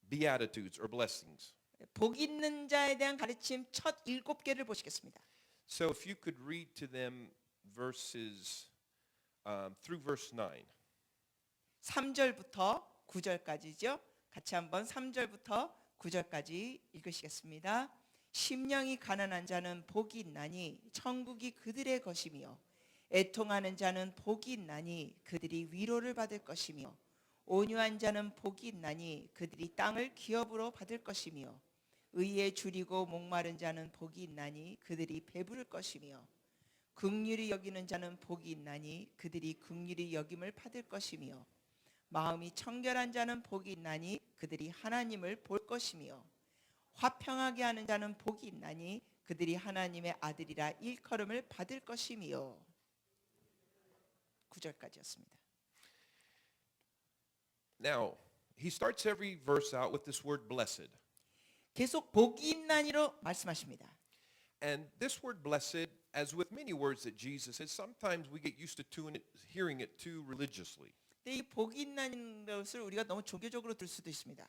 S1: beatitudes or blessings.
S2: 복 있는 자에 대한 가르침 첫 7개를 보시겠습니다.
S1: So if you could read to them verses through verse 9.
S2: 3절부터 9절까지죠. 같이 한번 3절부터 9절까지 읽으시겠습니다. 심령이 가난한 자는 복이 있나니 천국이 그들의 것이며 애통하는 자는 복이 있나니 그들이 위로를 받을 것이며 온유한 자는 복이 있나니 그들이 땅을 기업으로 받을 것이며 의에 줄이고 목마른 자는 복이 있나니 그들이 배부를 것이며 긍휼히 여기는 자는 복이 있나니 그들이 긍휼히 여김을 받을 것이며 마음이 청결한 자는 복이 있나니 그들이 하나님을 볼 것이며 화평하게 하는 자는 복이 있나니 그들이 하나님의 아들이라 일컬음을 받을 것이며 9절까지였습니다.
S1: Now, he starts every verse out with this word blessed.
S2: 계속 복이 있나니로 말씀하십니다.
S1: And this word blessed, as with many words that Jesus says, sometimes we get used to hearing it too religiously.
S2: 근데 이 복이 있나는 것을 우리가 너무 종교적으로 들 수도 있습니다.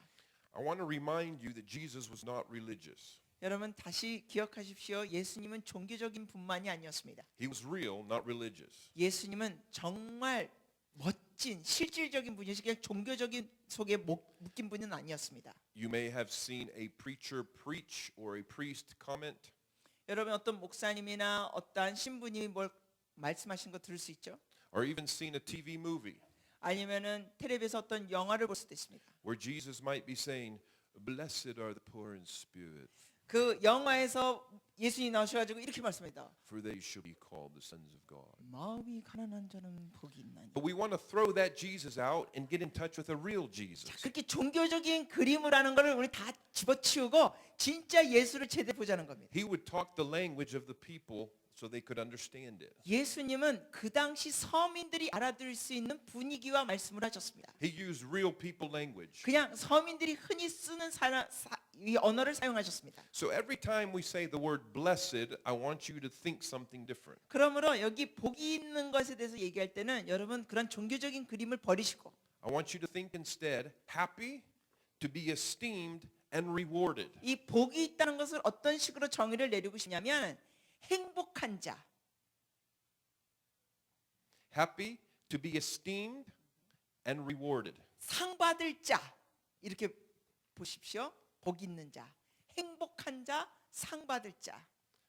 S1: I want to remind you that Jesus was not religious.
S2: 여러분 다시 기억하십시오. 예수님은 종교적인 분만이 아니었습니다.
S1: He was real, not religious.
S2: 예수님은 정말 멋진 실질적인 분이시 그냥 종교적인 속에 묶인 분은 아니었습니다.
S1: You may have seen a preacher preach or a priest comment.
S2: 여러분 어떤 목사님이나 어떠한 신부님이 뭘 말씀하신 거 들을 수 있죠?
S1: Or even seen a TV movie
S2: 아니면은 텔레비에서 어떤 영화를 볼 수도 있습니다.
S1: where Jesus might be saying, "Blessed are the poor in spirit,
S2: 그 영화에서 예수님이 나오셔가지고 이렇게 말씀합니다.
S1: for they shall be called the sons of God."
S2: 마음이 가난한 자는 복이 있나니.
S1: But we want to throw that Jesus out and get in touch with a real Jesus.
S2: 그렇게 종교적인 그림을 하는 거를 우리 다 집어치우고 진짜 예수를 제대로 보자는 겁니다.
S1: He would talk the language of the people so they could understand it.
S2: 예수님은 그 당시 서민들이 알아들을 수 있는 분위기와 말씀을 하셨습니다.
S1: He used real people language.
S2: 그냥 서민들이 흔히 쓰는 이 언어를 사용하셨습니다.
S1: So every time we say the word blessed, I want you to think something different.
S2: 그러므로 여기 복이 있는 것에 대해서 얘기할 때는 여러분 그런 종교적인 그림을 버리시고
S1: I want you to think instead happy, to be esteemed and rewarded.
S2: 이 복이 있다는 것을 어떤 식으로 정의를 내리고 싶냐면 행복한 자,
S1: Happy, to be esteemed and rewarded.
S2: 상 받을 자 이렇게 보십시오. 복 있는 자, 행복한 자, 상 받을 자.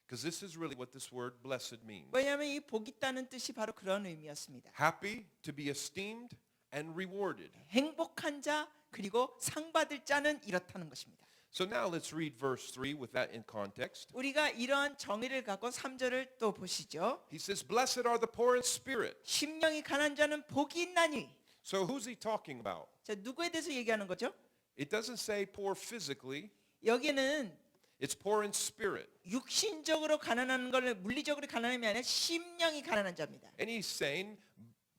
S1: Because this is really what this word blessed means.
S2: 왜냐하면 이 복 있다는 뜻이 바로 그런 의미였습니다.
S1: Happy, to be esteemed and rewarded.
S2: 행복한 자 그리고 상 받을 자는 이렇다는 것입니다.
S1: So now let's read verse 3 with that in context.
S2: 우리가 이러한 정의를 갖고 3절을 또 보시죠.
S1: He says, "Blessed are the poor in spirit."
S2: 심령이 가난한 자는 복이 있나니.
S1: So who's he talking about?
S2: 자, 누구에 대해서 얘기하는 거죠?
S1: It doesn't say poor physically,
S2: 여기는
S1: it's poor in spirit.
S2: 육신적으로 가난한 걸 물리적으로 가난함이 아니라 심령이 가난한 자입니다.
S1: And he's saying,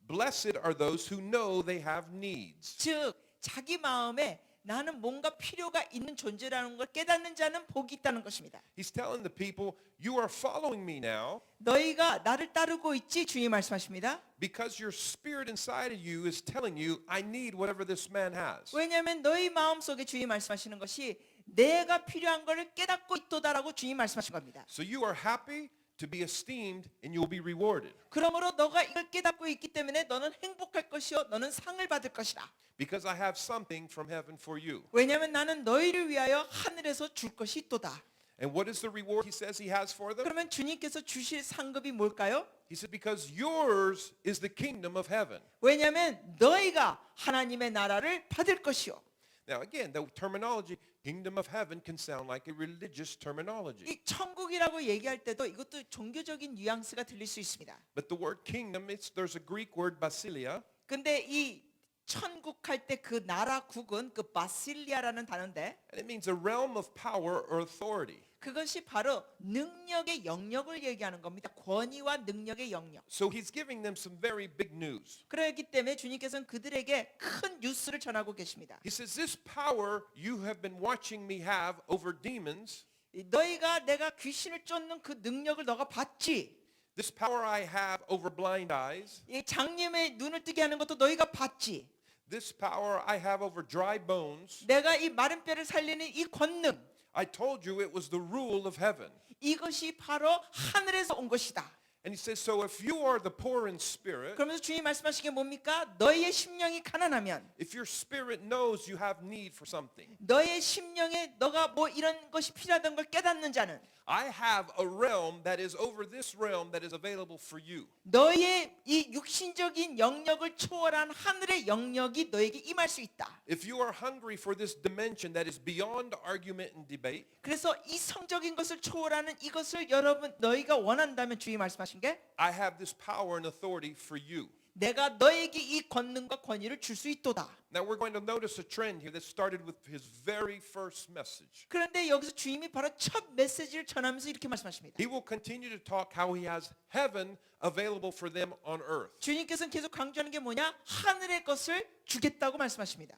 S1: "Blessed are those who know they have needs."
S2: 즉 자기 마음에 나는 뭔가 필요가 있는 존재라는 걸 깨닫는 자는 복이 있다는 것입니다.
S1: He's telling the people, "You are following me now
S2: 너희가 나를 따르고 있지?" 주님 말씀하십니다.
S1: because your spirit inside of you is telling you, I need whatever this man has."
S2: 왜냐하면 너희 마음속에 주님 말씀하시는 것이 내가 필요한 것을 깨닫고 있도다라고 주님 말씀하신 겁니다.
S1: So you are happy to be esteemed and you'll be rewarded.
S2: 그러므로 너가 이걸 깨닫고 있기 때문에 너는 행복할 것이요 너는 상을 받을 것이다.
S1: Because I have something from heaven for you.
S2: 왜냐하면 나는 너희를 위하여 하늘에서 줄 것이 있도다.
S1: And what is the reward he says he has for them?
S2: 그러면 주님께서 주실 상급이 뭘까요?
S1: He said, because yours is the kingdom of heaven.
S2: 왜냐하면 너희가 하나님의 나라를 받을 것이요.
S1: Now again, the terminology, kingdom of heaven, can sound like a religious terminology.
S2: 이 천국이라고 얘기할 때도 이것도 종교적인 뉘앙스가 들릴 수 있습니다.
S1: But the word kingdom, there's a Greek word basilia.
S2: 근데 이 천국 할 때 그 나라국은 그 바실리아라는 단어인데
S1: And it means a realm of power or authority.
S2: 그것이 바로 능력의 영역을 얘기하는 겁니다. 권위와 능력의 영역.
S1: So he's giving them some very big news.
S2: 그렇기 때문에 주님께서는 그들에게 큰 뉴스를 전하고 계십니다.
S1: He says, this power you have been watching me have over demons,
S2: 너희가 내가 귀신을 쫓는 그 능력을 너가 봤지.
S1: this power I have over blind eyes,
S2: 이 장님의 눈을 뜨게 하는 것도 너희가 봤지.
S1: this power I have over dry bones,
S2: 내가 이 마른 뼈를 살리는 이 권능.
S1: I told you it was the rule of heaven.
S2: 이것이 바로 하늘에서 온 것이다.
S1: And he says, so if you are the poor in spirit,
S2: 그러면서 주님 말씀하신 게 뭡니까? 너희의 심령이 가난하면,
S1: if your spirit knows you have need for something,
S2: 너의 심령에 너가 뭐 이런 것이 필요하다는 걸 깨닫는 자는
S1: I have a realm that is over this realm that is available for you.
S2: 너의 이 육신적인 영역을 초월한 하늘의 영역이 너에게 임할 수 있다.
S1: If you are hungry for this dimension that is beyond argument and debate,
S2: 그래서 이 성적인 것을 초월하는 이것을 여러분 너희가 원한다면 주님 말씀하신 게
S1: I have this power and authority for you.
S2: 내가 너에게 이 권능과 권위를 줄 수 있도다.
S1: Now we're going to notice a trend here that started with his very first message.
S2: 그런데 여기서 주님이 바로 첫 메시지를 전하면서 이렇게 말씀하십니다.
S1: He will continue to talk how he has heaven available for them on earth.
S2: 주님께서는 계속 강조하는 게 뭐냐? 하늘의 것을 주겠다고 말씀하십니다.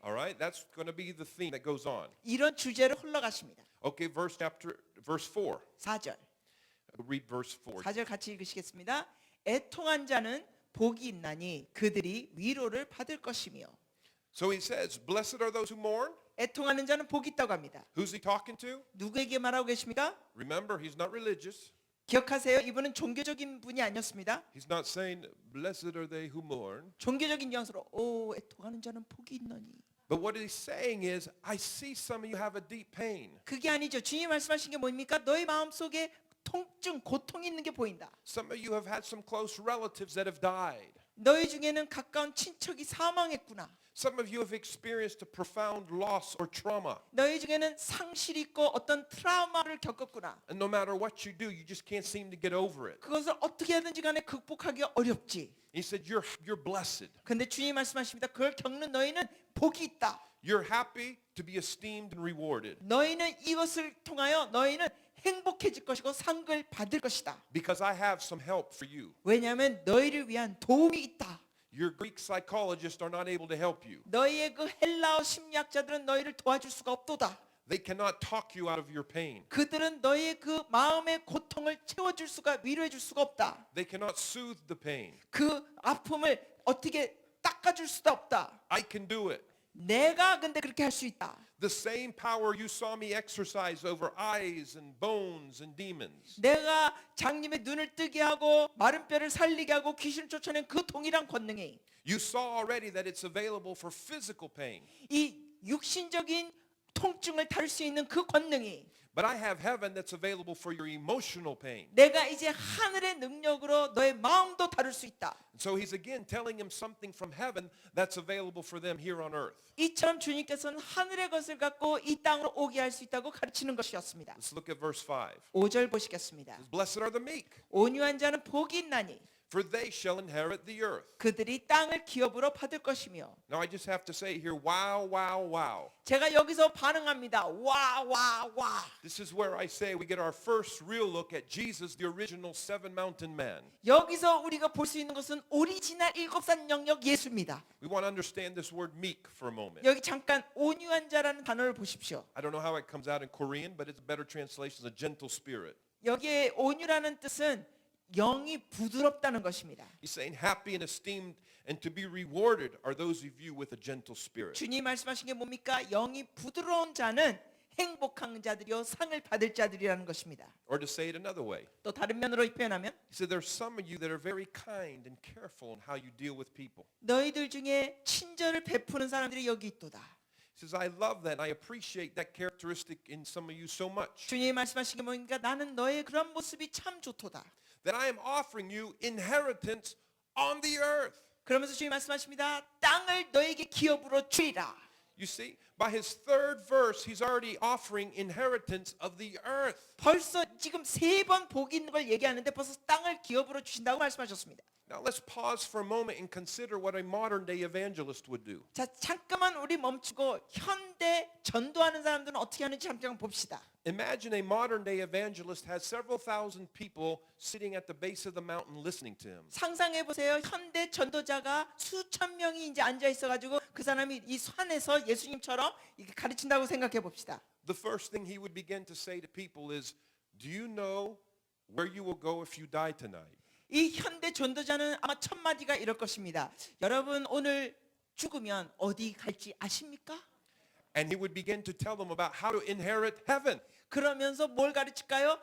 S1: All right, that's going to be the theme that goes on.
S2: 이런 주제로 흘러가십니다.
S1: Okay, verse 4.
S2: 4절.
S1: Read verse 4.
S2: 4절 같이 읽으시겠습니다. 애통한 자는 복이 있나니 그들이 위로를 받을 것이며.
S1: So he says, blessed are those who mourn.
S2: 애통하는 자는 복이 있다고 합니다.
S1: Who's he talking to?
S2: 누구에게 말하고 계십니까?
S1: Remember, he's not religious.
S2: 기억하세요. 이분은 종교적인 분이 아니었습니다.
S1: He's not saying, blessed are they who mourn.
S2: 종교적인 뉘앙스로 애통하는 자는 복이 있나니.
S1: But what he's saying is, I see some of you have a deep pain.
S2: 그게 아니죠. 주님 말씀하신 게 뭡니까? 너희 마음속에 통증, 고통이 있는 게 보인다.
S1: Some of you have had some close relatives that have died.
S2: 너희 중에는 가까운 친척이 사망했구나.
S1: Some of you have experienced a profound loss or trauma.
S2: 너희 중에는 상실이 있고 어떤 트라우마를 겪었구나.
S1: And no matter what you do, you just can't seem to get over it.
S2: 그것을 어떻게 하든지 간에 극복하기가 어렵지.
S1: He said, you're blessed.
S2: 근데 주님 말씀하십니다. 그걸 겪는 너희는 복이 있다.
S1: You're happy to be esteemed and rewarded.
S2: 너희는 이것을 통하여 너희는 행복해질 것이고 상을 받을 것이다.
S1: Because I have some help for you.
S2: 왜냐하면 너희를 위한 도움이 있다.
S1: Your Greek psychologists are not able to help you.
S2: 너희의 그 헬라어 심리학자들은 너희를 도와줄 수가 없도다.
S1: They cannot talk you out of your pain.
S2: 그들은 너희의 그 마음의 고통을 채워줄 수가 위로해줄 수가 없다.
S1: They cannot soothe the pain.
S2: 그 아픔을 어떻게 닦아줄 수도 없다.
S1: I can do it.
S2: 내가 근데 그렇게 할 수 있다.
S1: The same power you saw me exercise over eyes and bones and demons.
S2: 내가 장님의 눈을 뜨게 하고 마른 뼈를 살리게 하고 귀신을 쫓아낸 그 동일한 권능이
S1: You saw already that it's available for physical pain.
S2: 이 육신적인 통증을 다룰 수 있는 그 권능이
S1: But I have heaven that's available for your emotional pain.
S2: 내가 이제 하늘의 능력으로 너의 마음도 다룰 수 있다.
S1: And so he's again telling him something from heaven that's available for them here on earth.
S2: 이처럼 주님께서는 하늘의 것을 갖고 이 땅으로 오게 할 수 있다고 가르치는 것이었습니다.
S1: Let's look at verse 5.
S2: 5절 보시겠습니다.
S1: Blessed are the meek,
S2: 온유한 자는 복이 있나니
S1: for they shall inherit the earth.
S2: 그들이 땅을 기업으로 받을 것이며.
S1: Now I just have to say here, wow, wow, wow.
S2: 제가 여기서 반응합니다. 와, 와, 와.
S1: This is where I say we get our first real look at Jesus, the original seven mountain man.
S2: 여기서 우리가 볼 수 있는 것은 오리지널 일곱산 영역 예수입니다.
S1: We want to understand this word meek for a moment.
S2: 여기 잠깐 온유한 자라는 단어를 보십시오.
S1: I don't know how it comes out in Korean, but it's a better translation as a gentle spirit.
S2: 여기에 온유라는 뜻은 영이 부드럽다는 것입니다.
S1: He's saying happy and esteemed and to be rewarded are those of you with a gentle spirit.
S2: 주님 말씀하신 게 뭡니까? 영이 부드러운 자는 행복한 자들이요 상을 받을 자들이라는 것입니다.
S1: Or to say it another way.
S2: 또 다른 면으로 표현하면
S1: He said there's some of you that are very kind and careful in how you deal with people.
S2: 너희들 중에 친절을 베푸는 사람들이 여기 있도다.
S1: He says I love that and I appreciate that characteristic in some of you so much.
S2: 주님 말씀하신 게 뭡니까? 나는 너의 그런 모습이 참 좋도다.
S1: That I am offering you inheritance on the earth.
S2: 그러면서 주님 말씀하십니다. 땅을 너에게 기업으로 주리라.
S1: You see, by his third verse, he's already offering inheritance of the earth.
S2: 벌써 지금 3번 복이 있는 걸 얘기하는데 벌써 땅을 기업으로 주신다고 말씀하셨습니다.
S1: Now let's pause for a moment and consider what a modern day evangelist would do.
S2: 자, 잠깐만 우리 멈추고 현대 전도하는 사람들은 어떻게 하는지 잠깐 봅시다.
S1: Imagine a modern day evangelist has several thousand people sitting at the base of the mountain listening to him.
S2: 상상해 보세요. 현대 전도자가 수천 명이 이제 앉아 있어 가지고 그 사람이 이 산에서 예수님처럼 이렇게 가르친다고 생각해 봅시다.
S1: The first thing he would begin to say to people is, "Do you know where you will go if you die tonight?"
S2: 이 현대 전도자는 아마 첫 마디가 이럴 것입니다. 여러분 오늘 죽으면 어디 갈지 아십니까?
S1: And he would begin to tell them about how to inherit heaven.
S2: 그러면서 뭘 가르칠까요?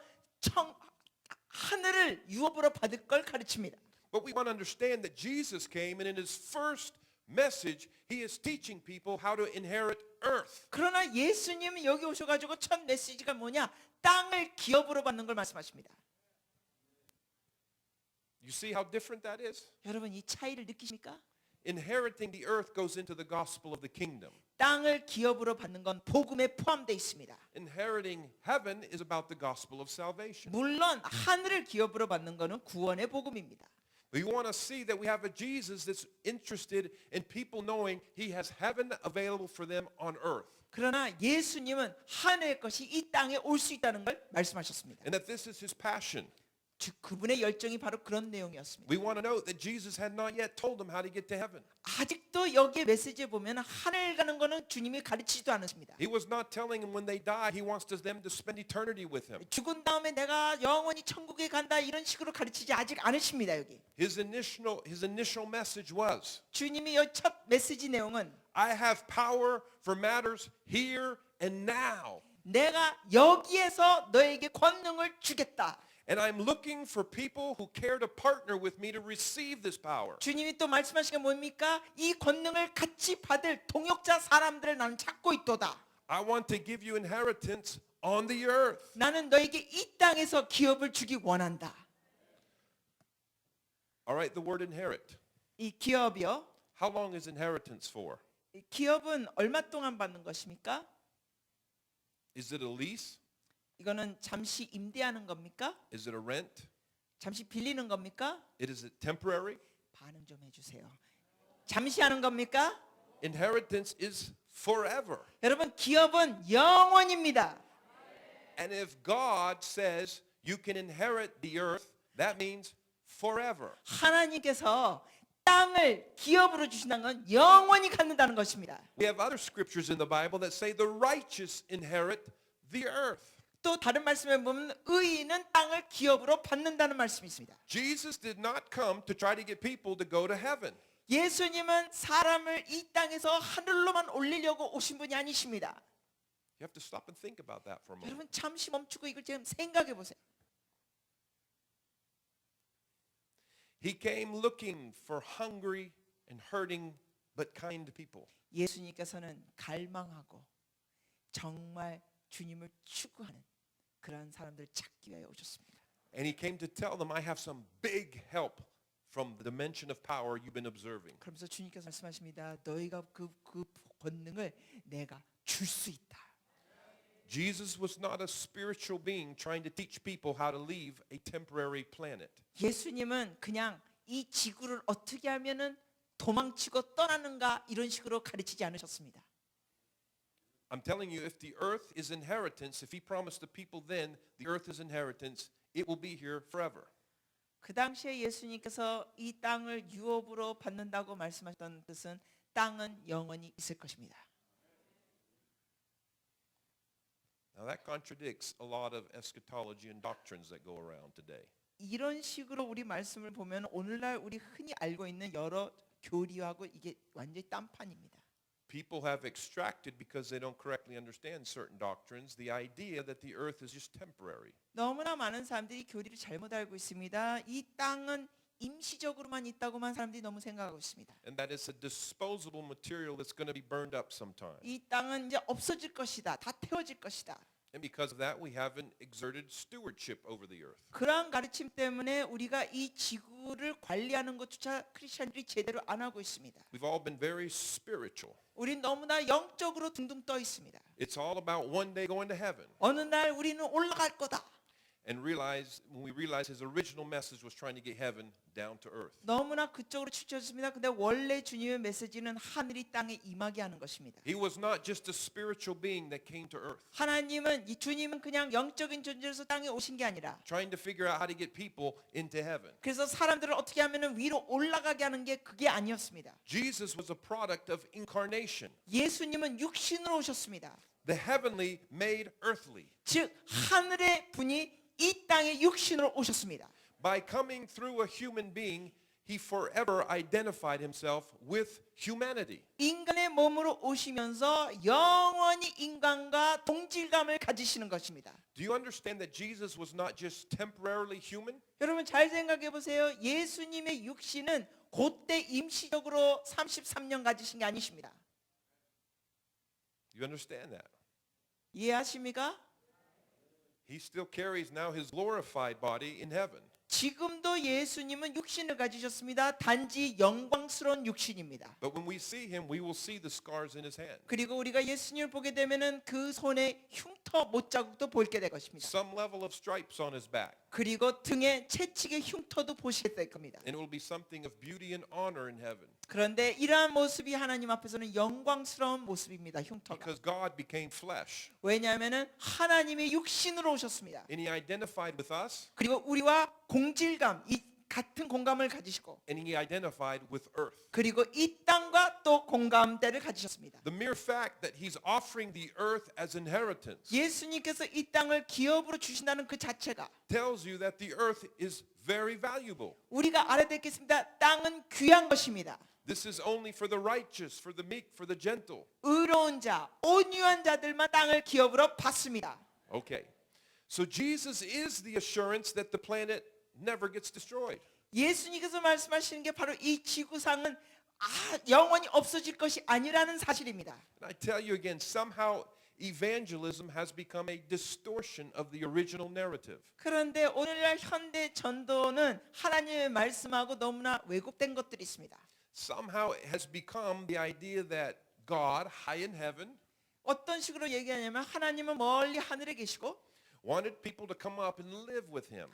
S2: 하늘을 유업으로 받을 걸 가르칩니다.
S1: But we want to understand that Jesus came and in his first message, he is teaching people how to inherit earth.
S2: 그러나 예수님은 여기 오셔가지고 첫 메시지가 뭐냐? 땅을 기업으로 받는 걸 말씀하십니다.
S1: You see how different that is?
S2: 여러분 이 차이를 느끼십니까?
S1: Inheriting the earth goes into the gospel of the kingdom.
S2: 땅을 기업으로 받는 건 복음에 포함되어 있습니다.
S1: Inheriting heaven is about the gospel of salvation.
S2: 물론 하늘을 기업으로 받는 것은 구원의 복음입니다.
S1: We want to see that we have a Jesus that's interested in people knowing he has heaven available for them on earth.
S2: 그러나 예수님은 하늘의 것이 이 땅에 올 수 있다는 걸 말씀하셨습니다.
S1: And that this is his passion.
S2: 그분의 열정이 바로 그런 내용이었습니다.
S1: We want to note that Jesus had not yet told them how to get to heaven.
S2: 아직도 여기에 메시지에 보면 하늘 가는 거는 주님이 가르치지도 않으십니다.
S1: He was not telling them when they died, he wants them to spend eternity with him.
S2: 죽은 다음에 내가 영원히 천국에 간다 이런 식으로 가르치지 아직 않으십니다. 여기
S1: His initial message was,
S2: 주님이 첫 메시지 내용은
S1: I have power for matters here and now.
S2: 내가 여기에서 너에게 권능을 주겠다.
S1: And I'm looking for people who care to partner with me to receive this power.
S2: 주님이 또 말씀하신 게 뭡니까? 이 권능을 같이 받을 동역자 사람들을 나는 찾고 있도다.
S1: I want to give you inheritance on the earth.
S2: 나는 너에게 이 땅에서 기업을 주기 원한다.
S1: All right, the word inherit.
S2: 이 기업이요.
S1: How long is inheritance for?
S2: 이 기업은 얼마 동안 받는 것입니까?
S1: Is it a lease?
S2: 이거는 잠시 임대하는 겁니까?
S1: Is it a rent?
S2: 잠시 빌리는 겁니까?
S1: Is it temporary?
S2: 반응 좀 해주세요. 잠시 하는 겁니까?
S1: Inheritance is forever.
S2: 여러분 기업은 영원입니다.
S1: And if God says you can inherit the earth, that means forever.
S2: 하나님께서 땅을 기업으로 주신다는 건 영원히 갖는다는 것입니다.
S1: We have other scriptures in the Bible that say the righteous inherit the earth.
S2: 또 다른 말씀에 보면 의인은 땅을 기업으로 받는다는 말씀이 있습니다.
S1: Jesus did not come to try to get people to go to heaven.
S2: 예수님은 사람을 이 땅에서 하늘로만 올리려고 오신 분이 아니십니다.
S1: You have to stop and think about that for a moment.
S2: 여러분 잠시 멈추고 이걸 지금 생각해 보세요.
S1: He came looking for hungry and hurting but kind people.
S2: 예수님께서는 갈망하고 정말 주님을 추구하는 그런 사람들을 찾기 위해 오셨습니다.
S1: And he came to tell them, I have some big help from the dimension of power you've been observing.
S2: 그러면서 주님께서 말씀하십니다. 너희가 그 권능을 내가 줄 수 있다.
S1: Jesus was not a spiritual being trying to teach people how to leave a temporary planet.
S2: 예수님은 그냥 이 지구를 어떻게 하면은 도망치고 떠나는가 이런 식으로 가르치지 않으셨습니다.
S1: I'm telling you, if the earth is inheritance, if he promised the people then the earth is inheritance, it will be here forever.
S2: 그 당시에 예수님께서 이 땅을 유업으로 받는다고 말씀하셨던 뜻은 땅은 영원히 있을 것입니다.
S1: Now that contradicts a lot of eschatology and doctrines that go around today.
S2: 이런 식으로 우리 말씀을 보면 오늘날 우리 흔히 알고 있는 여러 교리하고 이게 완전히 딴판입니다.
S1: People have extracted, because they don't correctly understand certain doctrines, the idea that the earth is just temporary.
S2: 너무나 많은 사람들이 교리를 잘못 알고 있습니다. 이 땅은 임시적으로만 있다고만 사람들이 너무 생각하고 있습니다.
S1: And that it's a disposable material that's going to be burned up sometime.
S2: 이 땅은 이제 없어질 것이다. 다 태워질 것이다.
S1: And because of that, we haven't exerted stewardship over the earth.
S2: 그러한 가르침 때문에 우리가 이 지구를 관리하는 것조차 크리스천들이 제대로 안 하고 있습니다.
S1: We've all been very spiritual.
S2: 우린 너무나 영적으로 둥둥 떠 있습니다.
S1: It's all about one day going to heaven.
S2: 어느 날 우리는 올라갈 거다.
S1: And when we realize his original message was trying to get heaven down to earth.
S2: 너무나 그쪽으로 치우쳤습니다. 근데 원래 주님의 메시지는 하늘이 땅에 임하게 하는 것입니다.
S1: He was not just a spiritual being that came to earth,
S2: 하나님은 이 주님은 그냥 영적인 존재로서 땅에 오신 게 아니라
S1: trying to figure out how to get people into heaven.
S2: 그래서 사람들을 어떻게 하면은 위로 올라가게 하는 게 그게 아니었습니다.
S1: Jesus was a product of incarnation,
S2: 예수님은 육신으로 오셨습니다.
S1: the heavenly made earthly.
S2: 즉 하늘의 분이 이 땅에 육신으로 오셨습니다.
S1: By coming through a human being, he forever identified himself with humanity.
S2: 인간의 몸으로 오시면서 영원히 인간과 동질감을 가지시는 것입니다.
S1: Do you understand that Jesus was not just temporarily human?
S2: 여러분 잘 생각해 보세요. 예수님의 육신은 그때 임시적으로 33년 가지신 게 아니십니다.
S1: You understand that?
S2: 이해하십니까?
S1: He still carries now his glorified body in heaven.
S2: 지금도 예수님은 육신을 가지셨습니다. 단지 영광스러운 육신입니다.
S1: But when we see him, we will see the scars in his hand.
S2: 그리고 우리가 예수님을 보게 되면은 그 손에 흉터 못자국도 보게 될 것입니다.
S1: Some level of stripes on his back.
S2: 그리고 등에 채찍의 흉터도 보시게 될 겁니다.
S1: And it will be something of beauty and honor in heaven.
S2: 그런데 이러한 모습이 하나님 앞에서는 영광스러운 모습입니다. 흉터가.
S1: Because God became flesh.
S2: 왜냐하면은 하나님이 육신으로 오셨습니다.
S1: And he identified with us.
S2: 그리고 우리와 공질감, 이 같은 공감을 가지시고
S1: And he identified with earth.
S2: 그리고 이 땅과 또 공감대를 가지셨습니다.
S1: The mere fact that he's offering the earth as inheritance
S2: 예수님께서 이 땅을 기업으로 주신다는 그 자체가
S1: tells you that the earth is very valuable.
S2: 우리가 알아야 되겠습니다. 땅은 귀한 것입니다.
S1: This is only for the righteous, for the meek, for the gentle.
S2: 의로운 자, 온유한 자들만 땅을 기업으로 받습니다.
S1: Okay. So Jesus is the assurance that the planet never gets destroyed.
S2: 예수님께서 말씀하시는 게 바로 이 지구상은 영원히 없어질 것이 아니라는 사실입니다.
S1: And I tell you again, somehow evangelism has become a distortion of the original narrative.
S2: 그런데 오늘날 현대 전도는 하나님의 말씀하고 너무나 왜곡된 것들이 있습니다.
S1: Somehow it has become the idea that God, high in heaven,
S2: 어떤 식으로 얘기하냐면 하나님은 멀리 하늘에 계시고
S1: wanted people to come up and live with him.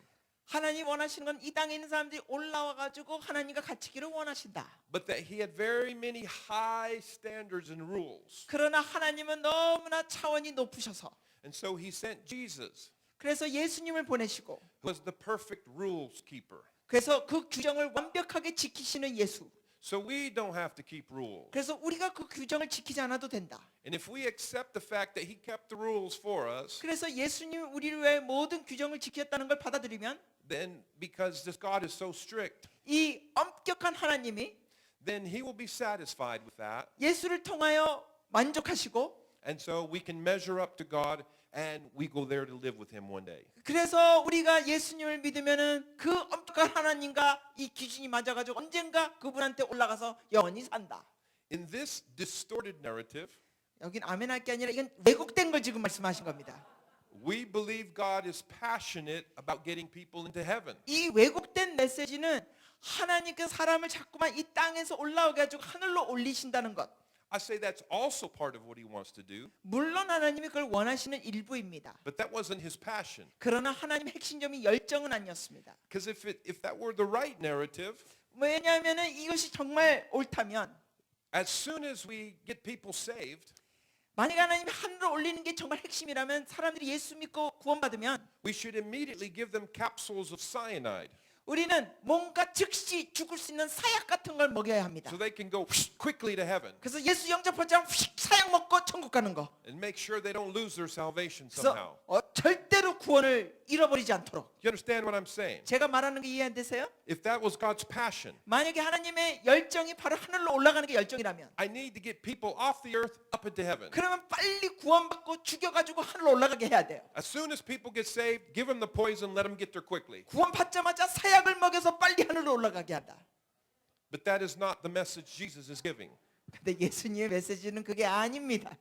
S2: 하나님 원하시는 건 이 땅에 있는 사람들이 올라와 가지고 하나님과 같이 있기를 원하신다.
S1: But that he had very many high standards and rules.
S2: 그러나 하나님은 너무나 차원이 높으셔서
S1: And so he sent Jesus,
S2: 그래서 예수님을 보내시고
S1: who was the perfect rules keeper.
S2: 그래서 그 규정을 완벽하게 지키시는 예수.
S1: So we don't have to keep rules.
S2: 그래서 우리가 그 규정을 지키지 않아도 된다.
S1: And if we accept the fact that he kept the rules for us,
S2: 그래서 예수님이 우리를 위해 모든 규정을 지켰다는 걸 받아들이면
S1: then because this God is so strict,
S2: 이 엄격한 하나님이
S1: then he will be satisfied with that.
S2: 예수를 통하여 만족하시고
S1: And so we can measure up to God and we go there to live with him one day.
S2: 그래서 우리가 예수님을 믿으면은 그 엄격한 하나님과 이 기준이 맞아가지고 언젠가 그분한테 올라가서 영원히 산다.
S1: In this distorted narrative,
S2: 여긴 아멘할 게 아니라 이건 왜곡된 걸 지금 말씀하신 겁니다.
S1: we believe God is passionate about getting people into heaven.
S2: 이 왜곡된 메시지는 하나님께서 사람을 자꾸만 이 땅에서 올라오게 해가지고 하늘로 올리신다는 것.
S1: I say that's also part of what he wants to do,
S2: 물론 하나님이 그걸 원하시는 일부입니다.
S1: but that wasn't his passion.
S2: 그러나 하나님의 핵심점이 열정은 아니었습니다.
S1: Because if that were the right narrative,
S2: 왜냐하면 이것이 정말 옳다면
S1: as soon as we get people saved,
S2: 만약 하나님이 하늘로 올리는 게 정말 핵심이라면 사람들이 예수 믿고 구원받으면
S1: we should immediately give them capsules of cyanide
S2: 우리는 뭔가 즉시 죽을 수 있는 사약 같은 걸 먹여야 합니다.
S1: so they can go quickly to heaven
S2: 그래서 예수 영접하자면 사약 먹고 천국 가는 거.
S1: and make sure they don't lose their salvation
S2: 그래서
S1: somehow.
S2: 절대로 구원을 잃어버리지 않도록.
S1: You understand what I'm saying?
S2: 제가 말하는 게 이해 안 되세요?
S1: If that was God's passion,
S2: 만약에 하나님의 열정이 바로 하늘로 올라가는 게 열정이라면
S1: I need to get people off the earth up into heaven.
S2: 그러면 빨리 구원받고 죽여가지고 하늘로 올라가게 해야 돼요.
S1: As soon as people get saved, give them the poison, let them get there quickly.
S2: 구원받자마자 사약을 먹여서 빨리 하늘로 올라가게 한다.
S1: But that is not the message Jesus is giving.
S2: 근데 예수님의 메시지는 그게 아닙니다.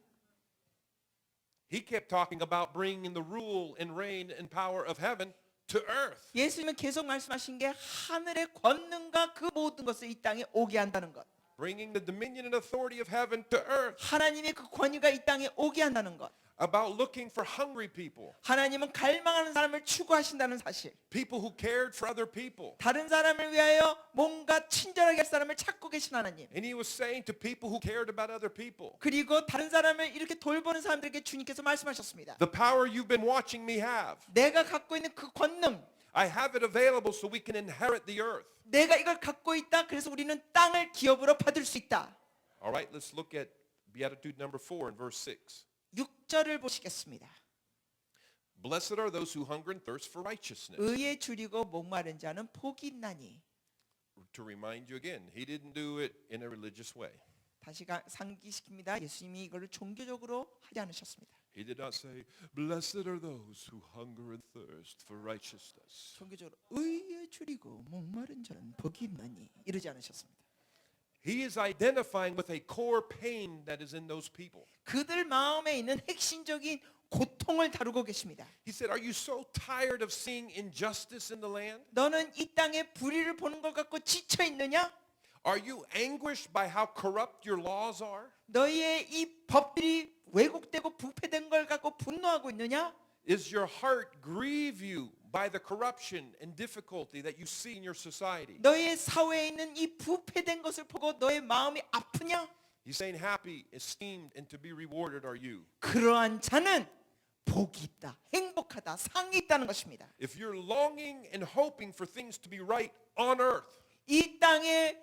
S1: He kept talking about bringing the rule and reign and power of heaven to earth.
S2: 예수님은 계속 말씀하신 게 하늘의 권능과 그 모든 것을 이 땅에 오게 한다는 것.
S1: Bringing the dominion and authority of heaven to earth.
S2: 하나님의 그 권위가 이 땅에 오게 한다는 것.
S1: About looking for hungry people.
S2: 하나님은 갈망하는 사람을 추구하신다는 사실.
S1: People who cared for other people.
S2: 다른 사람을 위하여 뭔가 친절하게 할 사람을 찾고 계신 하나님.
S1: And he was saying to people who cared about other people,
S2: 그리고 다른 사람을 이렇게 돌보는 사람들에게 주님께서 말씀하셨습니다.
S1: the power you've been watching me have,
S2: 내가 갖고 있는 그 권능,
S1: I have it available so we can inherit the earth.
S2: 내가 이걸 갖고 있다. 그래서 우리는 땅을 기업으로 받을 수 있다.
S1: All right, let's look at Beatitude number 4 in verse 6.
S2: 6절을 보시겠습니다.
S1: Blessed are those who hunger and thirst for righteousness.
S2: 의에 줄이고 목마른 자는 복이 있나니.
S1: to remind you again, he didn't do it in a religious way.
S2: 다시 상기시킵니다. 예수님이 이거를 종교적으로 하지 않으셨습니다.
S1: He did not say, blessed are those who hunger and thirst for righteousness.
S2: 종교적으로 의에 줄이고 목마른 자는 복이 있나니 이러지 않으셨습니다.
S1: He is identifying with a core pain that is in those people.
S2: 그들 마음에 있는 핵심적인 고통을 다루고 계십니다.
S1: He said, are you so tired of seeing injustice in the land?
S2: 너는 이 땅에 불의를 보는 걸 갖고 지쳐 있느냐?
S1: Are you anguished by how corrupt your laws are?
S2: 너희의 이 법들이 왜곡되고 부패된 걸 갖고 분노하고 있느냐?
S1: Is your heart grieve you by the corruption and difficulty that you see in your society?
S2: 너희의 사회에 있는 이 부패된 것을 보고 너의 마음이 아프냐?
S1: He's saying happy, esteemed, and to be rewarded are you.
S2: 그러한 자는 복이 있다, 행복하다, 상이 있다는 것입니다.
S1: If you're longing and hoping for things to be right on earth,
S2: 이 땅에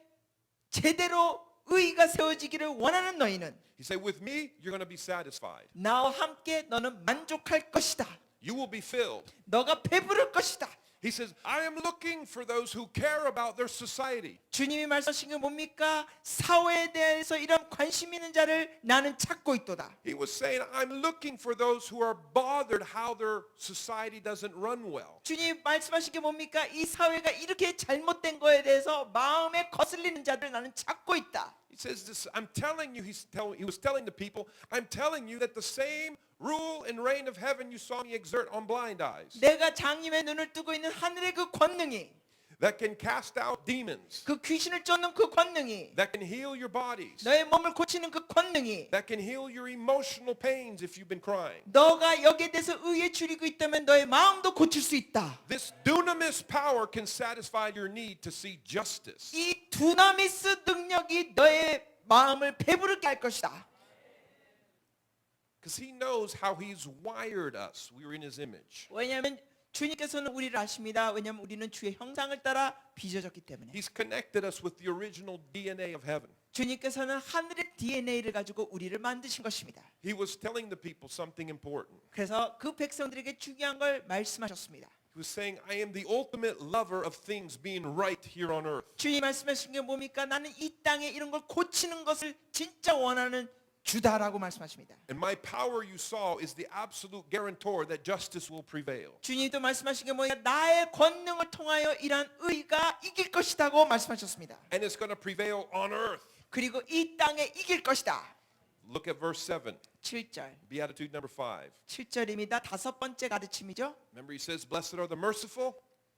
S2: 제대로 의가 세워지기를 원하는 너희는
S1: he said, with me, you're going to be satisfied.
S2: 나와 함께 너는 만족할 것이다.
S1: You will be filled.
S2: 너가 배부를 것이다.
S1: He says, I am looking for those who care about their society.
S2: 주님이 말씀하신 게 뭡니까? 사회에 대해서 이런 관심 있는 자를 나는 찾고 있도다.
S1: He was saying, I'm looking for those who are bothered how their society doesn't run well.
S2: 주님 말씀하신 게 뭡니까? 이 사회가 이렇게 잘못된 거에 대해서 마음에 거슬리는 자들 나는 찾고 있다.
S1: He says this, I'm telling you, he was telling the people, I'm telling you that the same rule and reign of heaven you saw me exert on blind eyes,
S2: 내가 장님의 눈을 뜨고 있는 하늘의 그 권능이,
S1: that can cast out demons,
S2: 그 귀신을 쫓는 그 권능이,
S1: that can heal your bodies,
S2: 너의 몸을 고치는 그 권능이,
S1: that can heal your emotional pains if you've been crying.
S2: 너가 여기에 대해서 의에 줄이고 있다면 너의 마음도 고칠 수 있다.
S1: This dunamis power can satisfy your need to see justice.
S2: 이 두나미스 능력이 너의 마음을 배부르게 할 것이다.
S1: Because he knows how he's wired us. We were in his image.
S2: 왜냐하면 주님께서는 우리를 아십니다. 왜냐하면 우리는 주의 형상을 따라 빚어졌기 때문에.
S1: He's connected us with the original DNA of heaven.
S2: 주님께서는 하늘의 DNA를 가지고 우리를 만드신 것입니다.
S1: He was telling the people something important.
S2: 그래서 그 백성들에게 중요한 걸 말씀하셨습니다.
S1: He was saying, I am the ultimate lover of things being right here on earth.
S2: 주님 말씀하신 게 뭡니까? 나는 이 땅에 이런 걸 고치는 것을 진짜 원하는 주다라고 말씀하십니다.
S1: And my power you saw is the absolute guarantor that justice will prevail.
S2: 주님도 말씀하신 게 뭐냐? 나의 권능을 통하여 이러한 의가 이길 것이다고 말씀하셨습니다.
S1: And it's going to prevail on earth.
S2: 그리고 이 땅에 이길 것이다.
S1: Look at verse 7.
S2: 7절.
S1: Beatitude number 5.
S2: 7절입니다. 다섯 번째 가르침이죠.
S1: Remember he says, blessed are the merciful.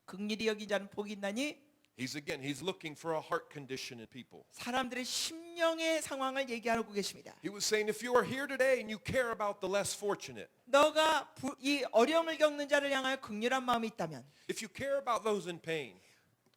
S2: 긍휼히 여긴 자는 복이 있나니
S1: He's looking for a heart condition in people.
S2: 사람들의 심령의 상황을 얘기하고 계십니다.
S1: He was saying, if you are here today and you care about the less fortunate,
S2: 너가 이 어려움을 겪는 자를 향하여 긍휼한 마음이 있다면,
S1: if you care about those in pain,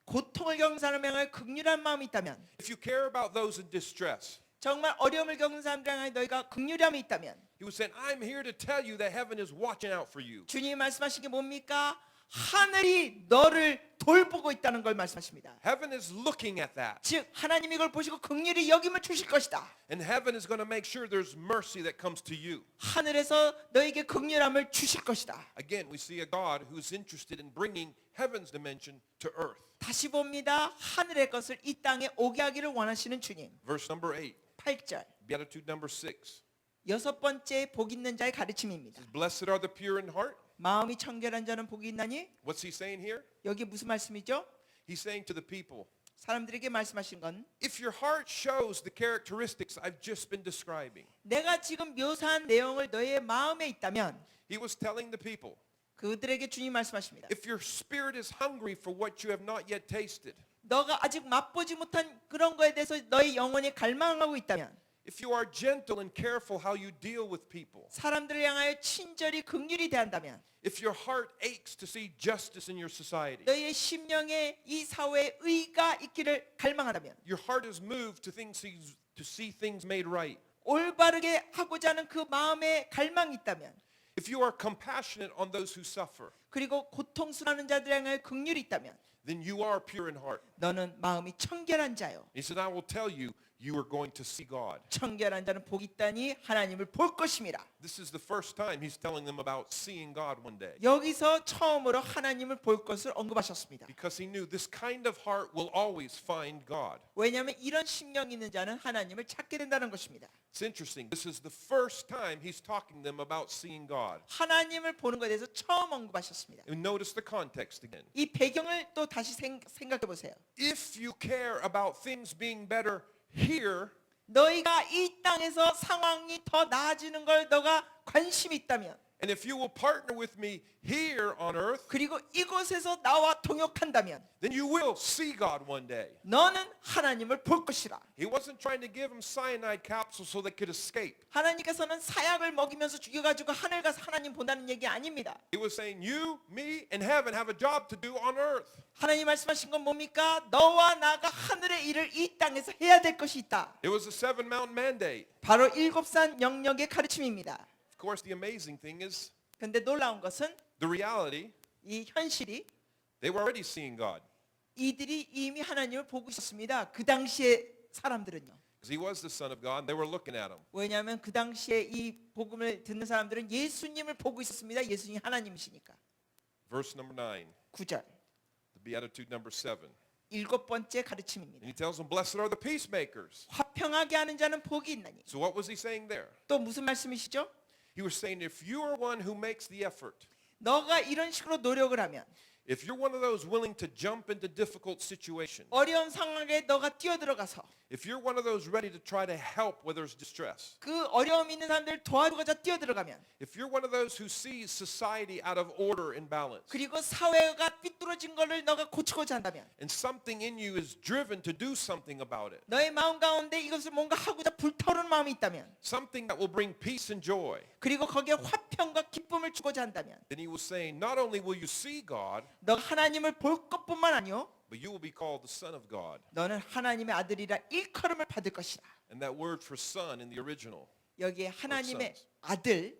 S2: 고통을 겪는 사람을 향하여 긍휼한 마음이 있다면,
S1: if you care about those in distress,
S2: 정말 어려움을 겪는 사람들 향하여 너희가 긍휼함이 있다면,
S1: he was saying, I'm here to tell you that heaven is watching out for you.
S2: 주님이 말씀하신 게 뭡니까? 하늘이 너를 돌보고 있다는 걸 말씀하십니다.
S1: Heaven is looking at that.
S2: 즉 하나님이 이걸 보시고 긍휼히 여김을 주실 것이다.
S1: And heaven is going to make sure there's mercy that comes to you.
S2: 하늘에서 너에게 긍휼함을 주실 것이다.
S1: Again, we see a God who's interested in bringing heaven's dimension to earth.
S2: 다시 봅니다. 하늘의 것을 이 땅에 오게 하기를 원하시는 주님.
S1: Verse number 8,
S2: 8절.
S1: Beatitude number 6.
S2: 여섯 번째 복 있는 자의 가르침입니다.
S1: Blessed are the pure in heart.
S2: 마음이 청결한 자는 복이 있나니?
S1: What's he saying here?
S2: 여기 무슨 말씀이죠?
S1: He's saying to the people,
S2: 사람들에게 말씀하신 건
S1: if your heart shows the characteristics I've just been describing.
S2: 내가 지금 묘사한 내용을 너의 마음에 있다면
S1: He was telling the people,
S2: 그들에게 주님 말씀하십니다.
S1: if your spirit is hungry for what you have not yet tasted,
S2: 너가 아직 맛보지 못한 그런 거에 대해서 너의 영혼이 갈망하고 있다면
S1: if you are gentle and careful how you deal with people,
S2: 사람들을 향하여 친절히 긍휼히 대한다면
S1: if your heart aches to see justice in your society,
S2: 너의 심령에 이 사회에 의가 있기를 갈망하다면
S1: your heart is moved to see things made right,
S2: 올바르게 하고자 하는 그 마음에 갈망이 있다면
S1: if you are compassionate on those who suffer,
S2: 그리고 고통스러워하는 자들에 향하여 긍휼이 있다면
S1: then you are pure in heart.
S2: 너는 마음이 청결한 자요.
S1: He said, I will tell you, you are going to see God.
S2: 청결한 자는 복이 있다니 하나님을 볼 것임이라.
S1: This is the first time he's telling them about seeing God one day.
S2: 여기서 처음으로 하나님을 볼 것을 언급하셨습니다.
S1: Because he knew this kind of heart will always find God.
S2: 왜냐하면 이런 심령이 있는 자는 하나님을 찾게 된다는 것입니다.
S1: It's interesting. This is the first time he's talking to them about seeing God.
S2: 하나님을 보는 것에 대해서 처음 언급하셨습니다.
S1: And notice the context again.
S2: 이 배경을 또 다시 생각해 보세요.
S1: If you care about things being better here,
S2: 너희가 이 땅에서 상황이 더 나아지는 걸 너가 관심이 있다면
S1: and if you will partner with me here on earth,
S2: 그리고 이곳에서 나와 동역한다면
S1: then you will see God one day.
S2: 너는 하나님을 볼 것이라.
S1: He wasn't trying to give them cyanide capsules so they could escape.
S2: 하나님께서는 사약을 먹이면서 죽여가지고 하늘 가서 하나님 본다는 얘기 아닙니다.
S1: He was saying, you, me, and heaven have a job to do on earth.
S2: 하나님 말씀하신 건 뭡니까? 너와 나가 하늘의 일을 이 땅에서 해야 될 것이 있다.
S1: It was a seven mountain mandate.
S2: 바로 일곱산 영역의 가르침입니다.
S1: Of course, the amazing thing is
S2: 근데 놀라운 것은
S1: the reality,
S2: 이 현실이
S1: they were already seeing God.
S2: 이들이 이미 하나님을 보고 있었습니다. 그 당시에 사람들은요.
S1: Because he was the Son of God, and they were looking at him.
S2: 왜냐하면 그 당시에 이 복음을 듣는 사람들은 예수님을 보고 있었습니다. 예수님 하나님이시니까.
S1: Verse number 9,
S2: 9절.
S1: the Beatitude number 7.
S2: 일곱 번째
S1: And
S2: 가르침입니다.
S1: he tells them, blessed are the peacemakers.
S2: 화평하게 하는 자는 복이 있나니.
S1: So what was he saying there?
S2: 또 무슨 말씀이시죠?
S1: He was saying, if you are one who makes the effort,
S2: 너가 이런 식으로 노력을 하면
S1: if you're one of those willing to jump into difficult situations,
S2: 어려운 상황에 너가 뛰어들어가서
S1: if you're one of those ready to try to help where there's distress,
S2: 그 어려움 있는 사람들 도와주고자 뛰어들어가면
S1: if you're one of those who sees society out of order and balance,
S2: 그리고 사회가 삐뚤어진 거를 너가 고치고자 한다면
S1: and something in you is driven to do something about it,
S2: 너의 마음 가운데 이것을 뭔가 하고자 불타오르는 마음이 있다면
S1: something that will bring peace and joy,
S2: 그리고 거기에 화평과 기쁨을 주고자 한다면
S1: then he was saying, not only will you see God,
S2: 너가 하나님을 볼 것뿐만 아니요
S1: but you will be called the Son of God.
S2: 너는 하나님의 아들이라 일컬음을 받을 것이다.
S1: And that word for son in the original
S2: 여기에 하나님의
S1: sons.
S2: 아들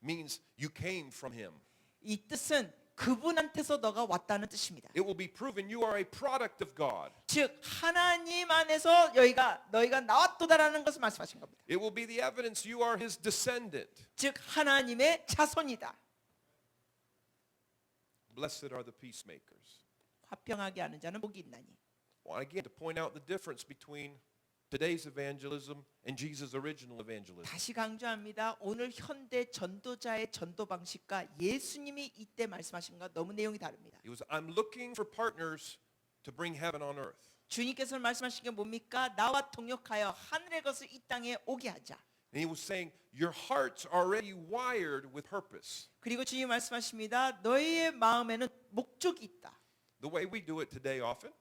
S1: means you came from him.
S2: 이 뜻은 그분한테서 너가 왔다는 뜻입니다.
S1: It will be proven you are a product of God.
S2: 즉 하나님 안에서 너희가 나왔도다라는 것을 말씀하신 겁니다.
S1: It will be the evidence you are his descendant.
S2: 즉 하나님의 자손이다.
S1: Blessed are the peacemakers.
S2: 화평하게 하는 자는 복이 있나니.
S1: Well, again, to point out the difference between today's evangelism and Jesus' original evangelism.
S2: 다시 강조합니다. 오늘 현대 전도자의 전도 방식과 예수님이 이때 말씀하신 것과 너무 내용이 다릅니다.
S1: It was, I'm looking for partners to bring heaven on earth.
S2: 주님께서 말씀하신 게 뭡니까? 나와 동역하여 하늘의 것을 이 땅에 오게 하자.
S1: And he was saying, your heart's already wired with purpose.
S2: 그리고 주님 말씀하십니다. 너희의 마음에는 목적이 있다.
S1: The way we do it today often,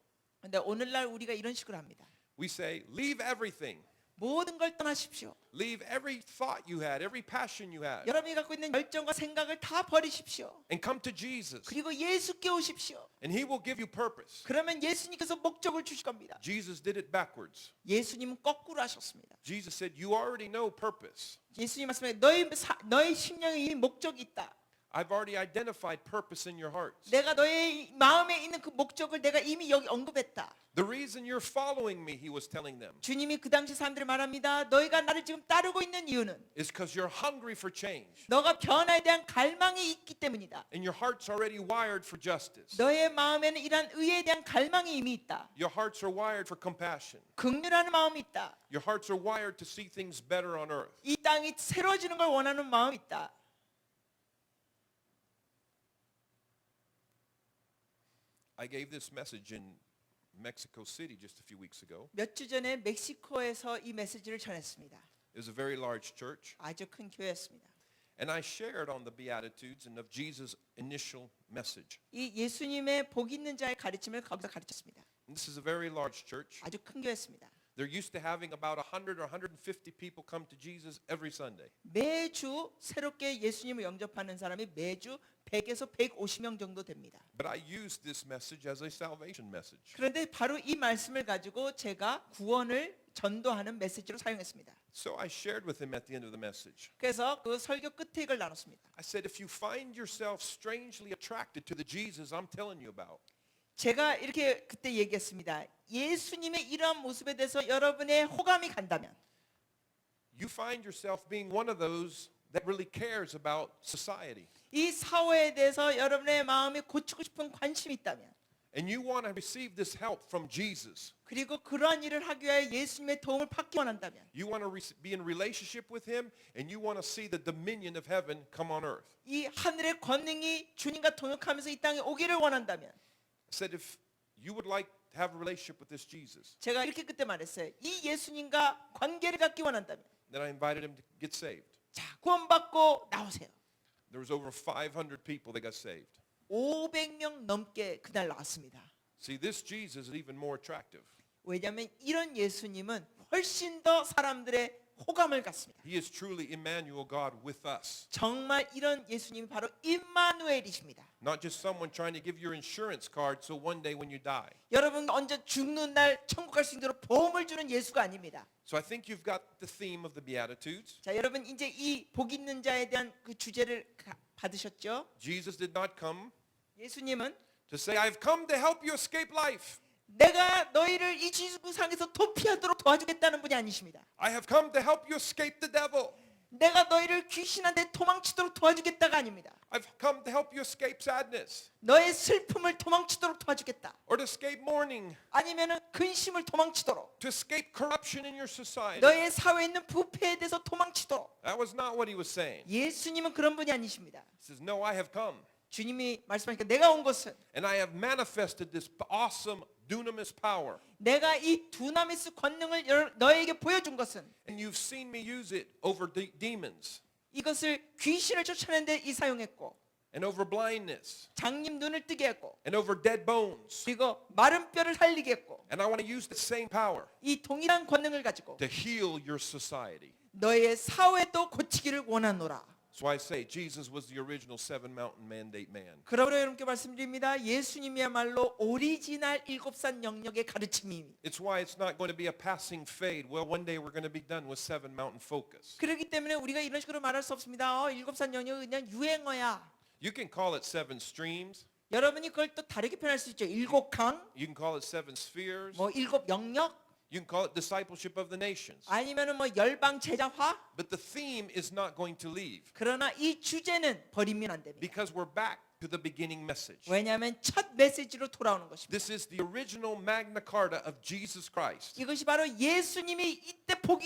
S2: 근데 오늘날 우리가 이런 식으로 합니다.
S1: we say, leave everything.
S2: 모든 걸 떠나십시오.
S1: Leave every thought you had, every passion you had,
S2: 여러분이 갖고 있는 열정과 생각을 다 버리십시오.
S1: and come to Jesus.
S2: 그리고 예수께 오십시오.
S1: And he will give you purpose.
S2: 그러면 예수님께서 목적을 주실 겁니다.
S1: Jesus did it backwards.
S2: 예수님은 거꾸로 하셨습니다.
S1: Jesus said, you already know purpose.
S2: 예수님 말씀에 너의 심령에 이미 목적이 있다.
S1: I've already identified purpose in your hearts.
S2: 내가 너의 마음에 있는 그 목적을 내가 이미 여기 언급했다.
S1: The reason you're following me, he was telling them,
S2: 주님이 그 당시 사람들을 말합니다. 너희가 나를 지금 따르고 있는 이유는
S1: is because you're hungry for change.
S2: 너가 변화에 대한 갈망이 있기 때문이다.
S1: And your heart's already wired for justice.
S2: 너의 마음에는 이러한 의에 대한 갈망이 이미 있다.
S1: Your hearts are wired for compassion.
S2: 긍휼하는 마음이 있다.
S1: Your hearts are wired to see things better on earth.
S2: 이 땅이 새로워지는 걸 원하는 마음이 있다.
S1: I gave this message in Mexico City just a few weeks ago.
S2: 몇 주 전에 멕시코에서 이 메시지를 전했습니다.
S1: It was a very large church.
S2: 아주 큰 교회였습니다.
S1: And I shared on the Beatitudes and of Jesus' initial message.
S2: 이 예수님의 복 있는 자의 가르침을 거기서 가르쳤습니다.
S1: And this is a very large church.
S2: 아주 큰 교회였습니다.
S1: They're used to having about 100 or 150 people come to Jesus every Sunday.
S2: 매주 새롭게 예수님을 영접하는 사람이 매주 100에서 150명 정도 됩니다.
S1: But I used this message as a salvation message.
S2: 그런데 바로 이 말씀을 가지고 제가 구원을 전도하는 메시지로 사용했습니다.
S1: So I shared with him at the end of the message.
S2: 그래서 그 설교 끝에 이걸 나눴습니다.
S1: I said, if you find yourself strangely attracted to the Jesus I'm telling you about,
S2: 제가 이렇게 그때 얘기했습니다. 예수님의 이러한 모습에 대해서 여러분의 호감이 간다면,
S1: you find yourself being one of those that really cares about society.
S2: 이 사회에 대해서 여러분의 마음이 고치고 싶은 관심이 있다면,
S1: And you want to receive this help from Jesus.
S2: 그리고 그러한 일을 하기 위하여 예수님의 도움을 받기 원한다면,
S1: You want to be in relationship with him and you want to see the dominion of heaven come on earth.
S2: 이 하늘의 권능이 주님과 동역하면서 이 땅에 오기를 원한다면,
S1: I said, if you would like to have a relationship with this Jesus,
S2: 제가 이렇게 그때 말했어요. 이 예수님과 관계를 갖기 원한다면,
S1: then I invited him to get saved.
S2: 자, 구원받고 나오세요.
S1: There was over 500 people that got saved.
S2: 500명 넘게 그날 나왔습니다.
S1: See, this Jesus is even more attractive.
S2: 왜냐하면 이런 예수님은 훨씬 더 사람들의 호감을 갖습니다.
S1: He is truly Emmanuel, God with us.
S2: 정말 이런 예수님이 바로 임마누엘이십니다.
S1: Not just someone trying to give your insurance card so one day when you die.
S2: 여러분 언제 죽는 날 천국 갈 수 있도록 보험을 주는 예수가 아닙니다.
S1: So I think you've got the theme of the Beatitudes.
S2: 자, 여러분 이제 이 복 있는 자에 대한 그 주제를 받으셨죠?
S1: Jesus did not come
S2: 예수님은
S1: to say, I've come to help you escape life.
S2: 내가 너희를 이 지구상에서 도피하도록 도와주겠다는 분이 아니십니다.
S1: I have come to help you escape the devil.
S2: 내가 너희를 귀신한테 도망치도록 도와주겠다가 아닙니다.
S1: I've come to help you escape sadness
S2: 너의 슬픔을 도망치도록 도와주겠다.
S1: or to escape mourning,
S2: 아니면은 근심을 도망치도록,
S1: to escape corruption in your society.
S2: 너의 사회에 있는 부패에 대해서 도망치도록.
S1: That was not what he was saying.
S2: 예수님은 그런 분이 아니십니다.
S1: He says, no, I have come
S2: 주님이 말씀하니까 내가 온 것은
S1: and I have manifested this awesome dunamis power.
S2: 내가 이 두나미스 권능을 너에게 보여준 것은
S1: And you've seen me use it over demons
S2: 이것을 귀신을 쫓아내는 데 이 사용했고,
S1: and over blindness
S2: 장님 눈을 뜨게 했고,
S1: and over dead bones.
S2: 그리고 마른 뼈를 살리게 했고,
S1: And I want to use the same power
S2: 이 동일한 권능을 가지고
S1: to heal your society.
S2: 너의 사회도 고치기를 원하노라.
S1: So I say Jesus was the original seven mountain mandate man.
S2: 그러므로 여러분께 말씀드립니다. 예수님이야말로 오리지널 일곱산 영역의 가르침이.
S1: It's why it's not going to be a passing fade. Well, one day we're going to be done with seven mountain focus.
S2: 그렇기 때문에 우리가 이런 식으로 말할 수 없습니다. 일곱산 영역은 그냥 유행어야.
S1: You can call it seven streams.
S2: 여러분이 그걸 또 다르게 표현할 수 있죠. 일곱 강,
S1: You can call it seven spheres.
S2: 뭐 일곱 영역,
S1: You can call it discipleship of the nations.
S2: 아니면은 뭐 열방 제자화.
S1: But the theme is not going to leave
S2: 그러나 이 주제는 버리면 안 됩니다.
S1: because we're back to the beginning message.
S2: 왜냐하면 첫 메시지로 돌아오는 것입니다.
S1: This is the original Magna Carta of Jesus Christ.
S2: 이것이 바로 예수님이 이때 복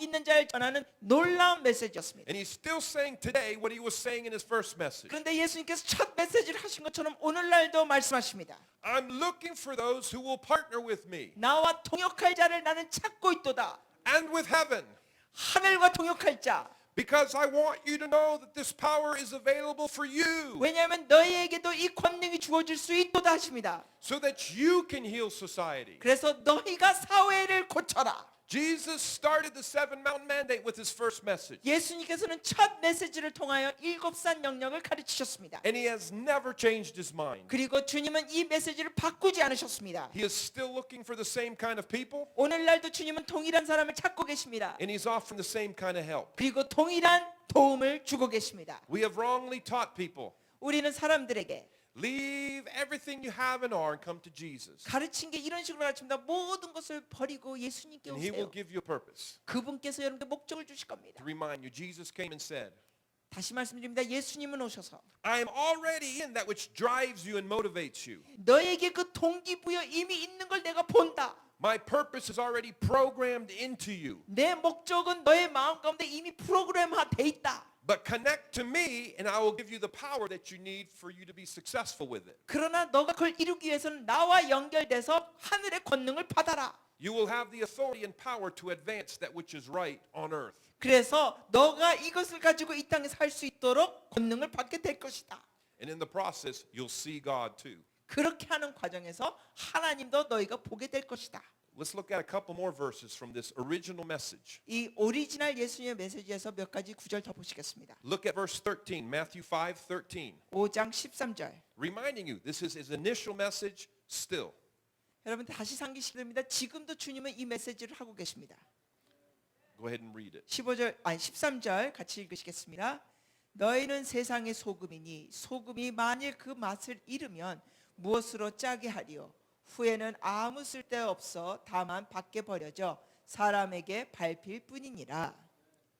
S2: 있는 자를 전하는 놀라운 메시지였습니다.
S1: And he's still saying today what he was saying in his first message.
S2: 그런데 예수님께서 첫 메시지를 하신 것처럼 오늘날도 말씀하십니다.
S1: I'm looking for those who will partner with me
S2: 나와 동역할 자를 나는 찾고 있도다.
S1: and with heaven.
S2: 하늘과 동역할 자.
S1: Because I want you to know that this power is available for you
S2: 왜냐하면 너희에게도 이 권능이 주어질 수 있도다 하십니다.
S1: so that you can heal society.
S2: 그래서 너희가 사회를 고쳐라.
S1: Jesus started the seven mountain mandate with his first message.
S2: 예수님께서는 첫 메시지를 통하여 일곱산 영역을 가르치셨습니다.
S1: And he has never changed his mind.
S2: 그리고 주님은 이 메시지를 바꾸지 않으셨습니다.
S1: He is still looking for the same kind of people
S2: 오늘날도 주님은 동일한 사람을 찾고 계십니다.
S1: and he's offering the same kind of help.
S2: 그리고 동일한 도움을 주고 계십니다.
S1: We have wrongly taught people,
S2: 우리는 사람들에게
S1: leave everything you have and are and come to Jesus.
S2: 가르친 게 이런 식으로 가르칩니다. 모든 것을 버리고 예수님께
S1: And he will
S2: 오세요.
S1: give you a purpose.
S2: 그분께서 여러분께 목적을 주실 겁니다.
S1: To remind you, Jesus came and said,
S2: 다시 말씀드립니다. 예수님은 오셔서
S1: I am already in that which drives you and motivates you.
S2: 너에게 그 동기부여 이미 있는 걸 내가 본다.
S1: My purpose is already programmed into you.
S2: 내 목적은 너의 마음 가운데 이미 프로그램화돼 있다.
S1: But connect to me and I will give you the power that you need for you to be successful with it.
S2: 그러나 너가 그걸 이루기 위해서는 나와 연결돼서 하늘의 권능을 받아라.
S1: You will have the authority and power to advance that which is right on earth.
S2: 그래서 너가 이것을 가지고 이 땅에 살 수 있도록 권능을 받게 될 것이다.
S1: And in the process, you'll see God too.
S2: 그렇게 하는 과정에서 하나님도 너희가 보게 될 것이다.
S1: Let's look at a couple more verses from this original message.
S2: 이 오리지널 예수님의 메시지에서 몇 가지 구절 더 보시겠습니다.
S1: Look at verse 13, Matthew 5:13.
S2: 5장 13절.
S1: Reminding you, this is his initial message still.
S2: 여러분 다시 상기시키 됩니다. 지금도 주님은 이 메시지를 하고 계십니다.
S1: Go ahead and read it.
S2: 13절 같이 읽으시겠습니다. 너희는 세상의 소금이니 소금이 만일 그 맛을 잃으면 무엇으로 짜게 하리요? 후에는 아무 쓸데없어 다만 밖에 버려져 사람에게 밟힐 뿐이니라.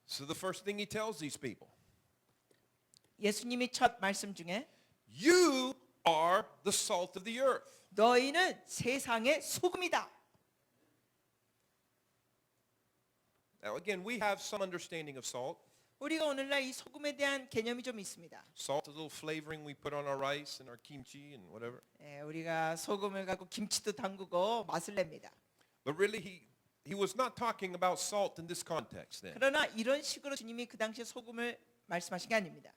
S1: So the first thing he tells these people,
S2: 예수님이 첫 말씀 중에
S1: you are the salt of the earth.
S2: 너희는 세상의 소금이다.
S1: Now again, we have some understanding of salt.
S2: 우리가 오늘날 이 소금에 대한 개념이 좀 있습니다.
S1: Salt is a little flavoring we put on our rice and our kimchi and whatever.
S2: 우리가 소금을 갖고 김치도 담그고 맛을 냅니다.
S1: But really he was not talking about salt in this context then.
S2: 그러나 이런 식으로 주님이 그 당시에 소금을 말씀하신 게 아닙니다.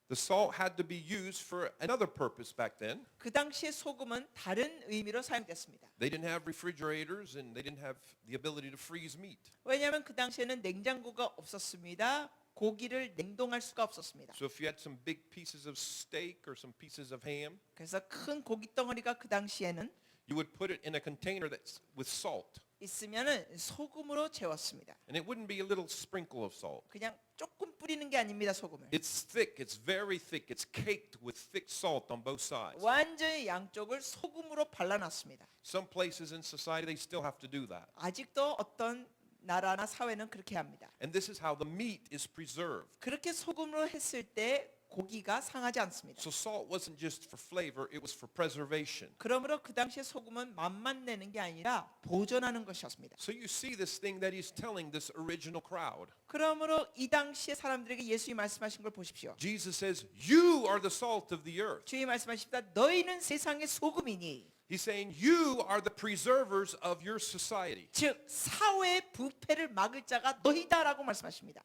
S1: The salt had to be used for another purpose back then.
S2: 그 당시에 소금은 다른 의미로 사용됐습니다.
S1: They didn't have refrigerators and they didn't have the ability to freeze meat.
S2: 왜냐하면 그 당시에는 냉장고가 없었습니다. 고기를 냉동할 수가 없었습니다.
S1: So if you had some big pieces of steak or some pieces of ham,
S2: 그래서 큰 고기 덩어리가 그 당시에는
S1: you would put it in a container that's with salt.
S2: 있으면은 소금으로 채웠습니다.
S1: And it wouldn't be a little sprinkle of salt.
S2: 그냥 조금 뿌리는 게 아닙니다, 소금을.
S1: It's thick, it's very thick, it's caked with thick salt on both sides.
S2: 완전히 양쪽을 소금으로 발라놨습니다.
S1: Some places in society they still have to do that.
S2: 아직도 어떤 나라나 사회는 그렇게 합니다.
S1: And this is how the meat is preserved.
S2: 그렇게 소금으로 했을 때 고기가 상하지 않습니다.
S1: So salt wasn't just for flavor, it was for preservation.
S2: 그러므로 그 당시에 소금은 맛만 내는 게 아니라 보존하는 것이었습니다.
S1: So you see this thing that he's telling this original crowd.
S2: 그러므로 이 당시에 사람들에게 예수님이 말씀하신 걸 보십시오.
S1: Jesus says, you are the salt of the earth.
S2: 주님이 말씀하십니다. 너희는 세상의 소금이니.
S1: He's saying you are the preservers of your society.
S2: 즉 사회의 부패를 막을 자가 너희다라고 말씀하십니다.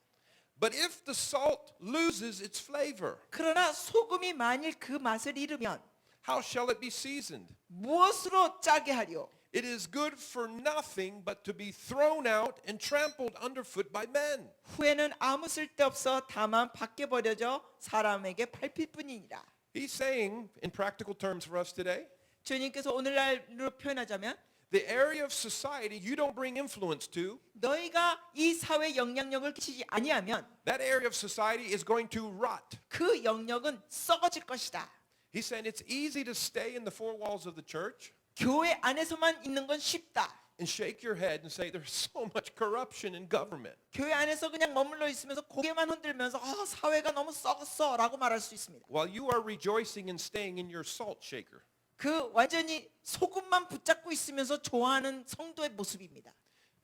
S1: But if the salt loses its flavor,
S2: 그러나 소금이 만일 그 맛을 잃으면
S1: how shall it be seasoned?
S2: 무엇으로 짜게 하리요?
S1: It is good for nothing but to be thrown out and trampled underfoot by men.
S2: 후에는 아무 쓸데없어 다만 밖에 버려져 사람에게 밟힐 뿐이니라.
S1: He's saying, in practical terms for us today,
S2: 주님께서 오늘날로 표현하자면
S1: the area of society you don't bring influence to,
S2: 너희가 이 사회에 영향력을 끼치지 아니하면
S1: that area of society is going to rot.
S2: 그 영역은 썩어질 것이다.
S1: He's saying it's easy to stay in the four walls of the church
S2: 교회 안에서만 있는 건 쉽다.
S1: and shake your head and say there's so much corruption in government.
S2: 교회 안에서 그냥 머물러 있으면서 고개만 흔들면서 사회가 너무 썩었어라고 말할 수 있습니다.
S1: While you are rejoicing and staying in your salt shaker.
S2: 그 완전히 소금만 붙잡고 있으면서 좋아하는 성도의 모습입니다.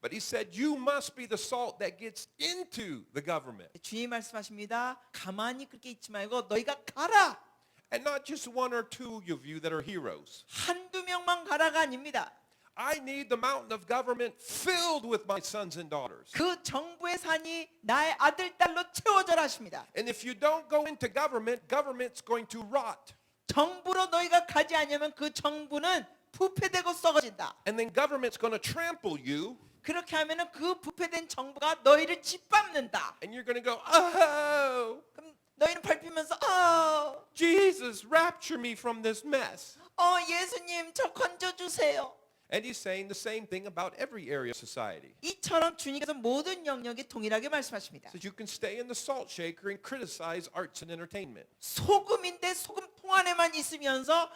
S1: But he said you must be the salt that gets into the government.
S2: 주님 말씀하십니다. 가만히 그렇게 있지 말고 너희가 가라.
S1: And not just one or two of you that are heroes.
S2: 한두 명만 가라가 아닙니다.
S1: I need the mountain of government filled with my sons and daughters.
S2: 그 정부의 산이 나의 아들 딸로 채워져라 하십니다.
S1: And if you don't go into government, government's going to rot.
S2: 정부로 너희가 가지 않으면 그 정부는 부패되고 썩어진다.
S1: And then government's going to trample you.
S2: 그렇게 하면은 그 부패된 정부가 너희를 짓밟는다.
S1: And you're going to go, oh,
S2: 그럼 너희는 밟히면서
S1: Jesus, rapture me from this mess.
S2: 예수님 저 건져 주세요.
S1: And he's saying the same thing about every area of society.
S2: 이처럼 주님께서 모든 영역에 동일하게 말씀하십니다.
S1: He says you can stay in the salt shaker and criticize arts and entertainment.
S2: 소금인데 소금통 안에만 있으면서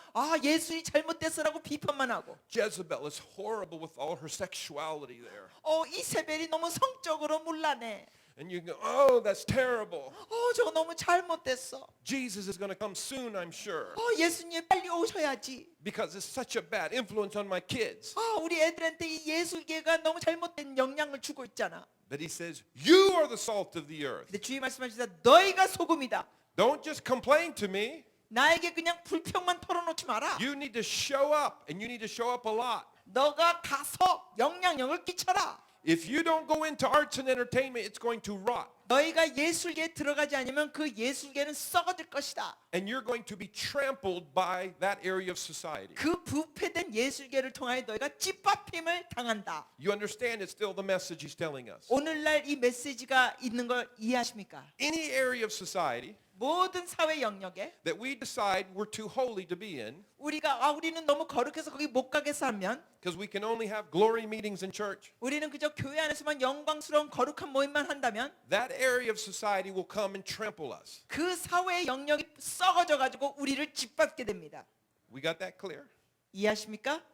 S2: 예술이 잘못됐어라고 비판만 하고
S1: Jezebel is horrible with all her sexuality there.
S2: 이세벨이 너무 성적으로 문란해.
S1: And you go, oh, that's terrible.
S2: 저거 너무 잘못됐어.
S1: Jesus is going to come soon, I'm sure.
S2: 예수님 빨리 오셔야지.
S1: Because it's such a bad influence on my kids.
S2: 우리 애들한테 이 예술계가 너무 잘못된 영향을 주고 있잖아.
S1: But he says, you are the salt of the earth.
S2: 근데 주님 말씀하시다 너희가 소금이다.
S1: Don't just complain to me.
S2: 나에게 그냥 불평만 털어놓지 마라.
S1: You need to show up, and you need to show up a lot.
S2: 너가 가서 영향력을 끼쳐라.
S1: If you don't go into arts and entertainment, it's going to rot.
S2: 너희가 예술계에 들어가지 않으면 그 예술계는 썩어질 것이다.
S1: And you're going to be trampled by that area of society.
S2: 그 부패된 예술계를 통하여 너희가 찌밟힘을 당한다.
S1: You understand it's still the message he's telling us.
S2: 오늘날 이 메시지가 있는 걸 이해하십니까?
S1: Any area of society,
S2: 모든 사회 영역에
S1: that we decide we're too holy to be in
S2: 우리는 너무 거룩해서 거기 못 가겠어 하면
S1: because we can only have glory meetings in church,
S2: 우리는 그저 교회 안에서만 영광스러운 거룩한 모임만 한다면
S1: that area of society will come and trample us.
S2: 그 사회의 영역이 썩어져 가지고 우리를 짓밟게 됩니다.
S1: We got that clear?
S2: 이해하십니까?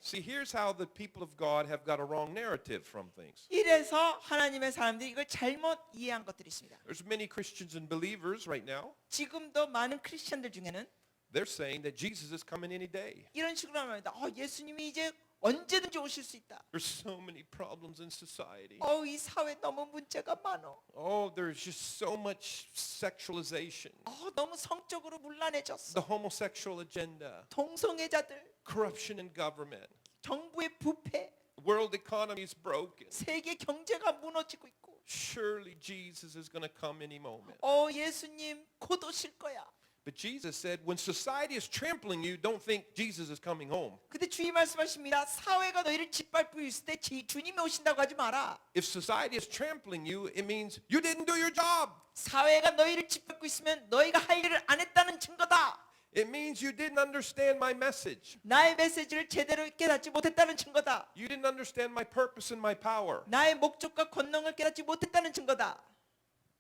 S1: See, here's how the people of God have got a wrong narrative from things.
S2: 이래서 하나님의 사람들이 이걸 잘못 이해한 것들이 있습니다.
S1: There's many Christians and believers right now.
S2: 지금도 많은 크리스천들 중에는
S1: They're saying that Jesus is coming any day.
S2: 이런 식으로 말합니다. 예수님이 이제 언제든지 오실 수 있다.
S1: There's so many problems in society.
S2: 이 사회 너무 문제가 많어.
S1: Oh, there's just so much sexualization.
S2: 너무 성적으로 문란해졌어.
S1: The homosexual agenda,
S2: 동성애자들,
S1: corruption in government,
S2: 정부의 부패,
S1: world economy is broken.
S2: 세계 경제가 무너지고 있고.
S1: Surely Jesus is going to come any moment.
S2: 예수님 곧 오실 거야.
S1: But Jesus said, when society is trampling you, don't think Jesus is coming home.
S2: 근데 주님 말씀하십니다. 사회가 너희를 짓밟고 있을 때 주님이 오신다고 하지 마라.
S1: If society is trampling you, it means you didn't do your job.
S2: 사회가 너희를 짓밟고 있으면 너희가 할 일을 안 했다는 증거다.
S1: It means you didn't understand my message.
S2: 나의 메시지를 제대로 깨닫지 못했다는 증거다.
S1: You didn't understand my purpose and my power.
S2: 나의 목적과 권능을 깨닫지 못했다는 증거다.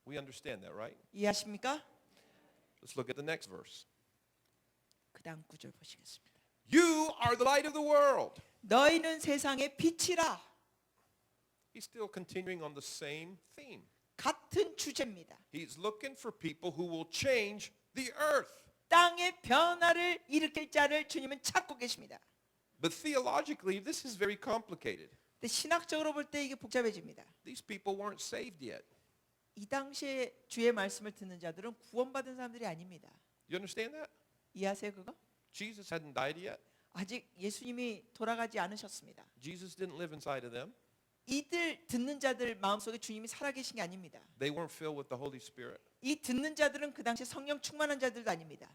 S1: We understand that, right?
S2: 이해하십니까?
S1: Let's look at the next verse.
S2: 그 다음 구절 보시겠습니다.
S1: You are the light of the world.
S2: 너희는 세상의 빛이라.
S1: He's still continuing on the same theme.
S2: 같은 주제입니다.
S1: He's looking for people who will change the earth.
S2: 땅의 변화를 일으킬 자를 주님은 찾고 계십니다.
S1: But theologically, this is very complicated.
S2: 근데 신학적으로 볼 때 이게 복잡해집니다.
S1: These people weren't saved yet.
S2: 이 당시에 주의 말씀을 듣는 자들은 구원받은 사람들이 아닙니다.
S1: You understand that?
S2: 이해하세요 그거?
S1: Jesus hadn't died yet.
S2: 아직 예수님이 돌아가지 않으셨습니다.
S1: Jesus didn't live inside of them.
S2: 이들 듣는 자들 마음속에 주님이 살아계신 게 아닙니다.
S1: They weren't filled with the Holy Spirit.
S2: 이 듣는 자들은 그 당시에 성령 충만한 자들도 아닙니다.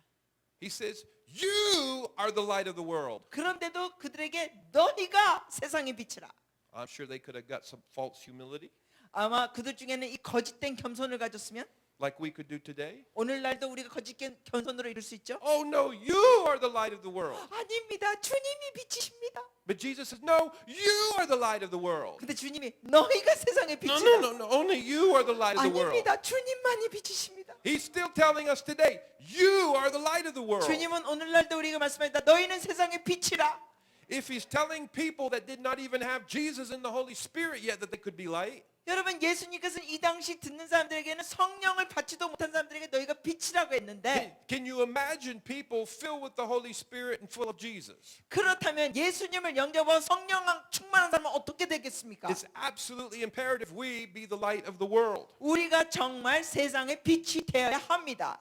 S1: He says, you are the light of the world.
S2: 그런데도 그들에게 너희가 세상의 빛이라.
S1: I'm sure they could have got some false humility
S2: 아마 그들 중에는 이 거짓된 겸손을 가졌으면
S1: like we could do today.
S2: 오늘날도 우리가 거짓된 겸손으로 이룰 수 있죠?
S1: Oh no, you are the light of the world.
S2: 아닙니다. 주님이 빛이십니다.
S1: But Jesus says, no, you are the light of the world.
S2: 근데 주님이 너희가 세상의
S1: No,
S2: 빛이라.
S1: no, no, no, only you are the light of the world.
S2: 아닙니다. 주님만이 빛이십니다.
S1: He's still telling us today, you are the light of the world.
S2: 주님은 오늘날도 우리가 말씀합니다. 너희는 세상의 빛이라.
S1: If he's telling people that did not even have Jesus and the Holy Spirit yet that they could be light,
S2: 여러분 예수님께서는 이 당시 듣는 사람들에게는 성령을 받지도 못한 사람들에게 너희가 빛이라고 했는데
S1: can you imagine people filled with the Holy Spirit and full of Jesus?
S2: 그렇다면 예수님을 영접하고 성령 충만한 사람은 어떻게 되겠습니까?
S1: It's absolutely imperative we be the light of the world.
S2: 우리가 정말 세상의 빛이 되어야 합니다.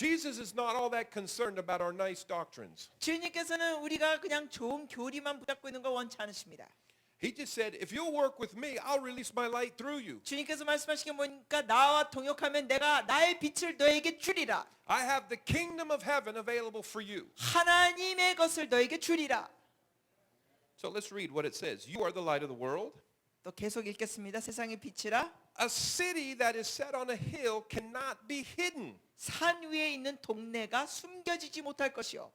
S1: Jesus is not all that concerned about our nice doctrines.
S2: 주님께서는 우리가 그냥 좋은 교리만 붙잡고 있는 걸 원치 않으십니다.
S1: He just said, if you'll work with me, I'll release my light through you.
S2: 주님께서 말씀하시는 게 뭐니까 나와 동역하면 내가 나의 빛을 너에게 주리라.
S1: I have the kingdom of heaven available for you.
S2: 하나님의 것을 너에게 주리라.
S1: So let's read what it says. You are the light of the world.
S2: 또 계속 읽겠습니다. 세상의 빛이라.
S1: A city that is set on a hill cannot be hidden.
S2: 산 위에 있는 동네가 숨겨지지 못할 것이요.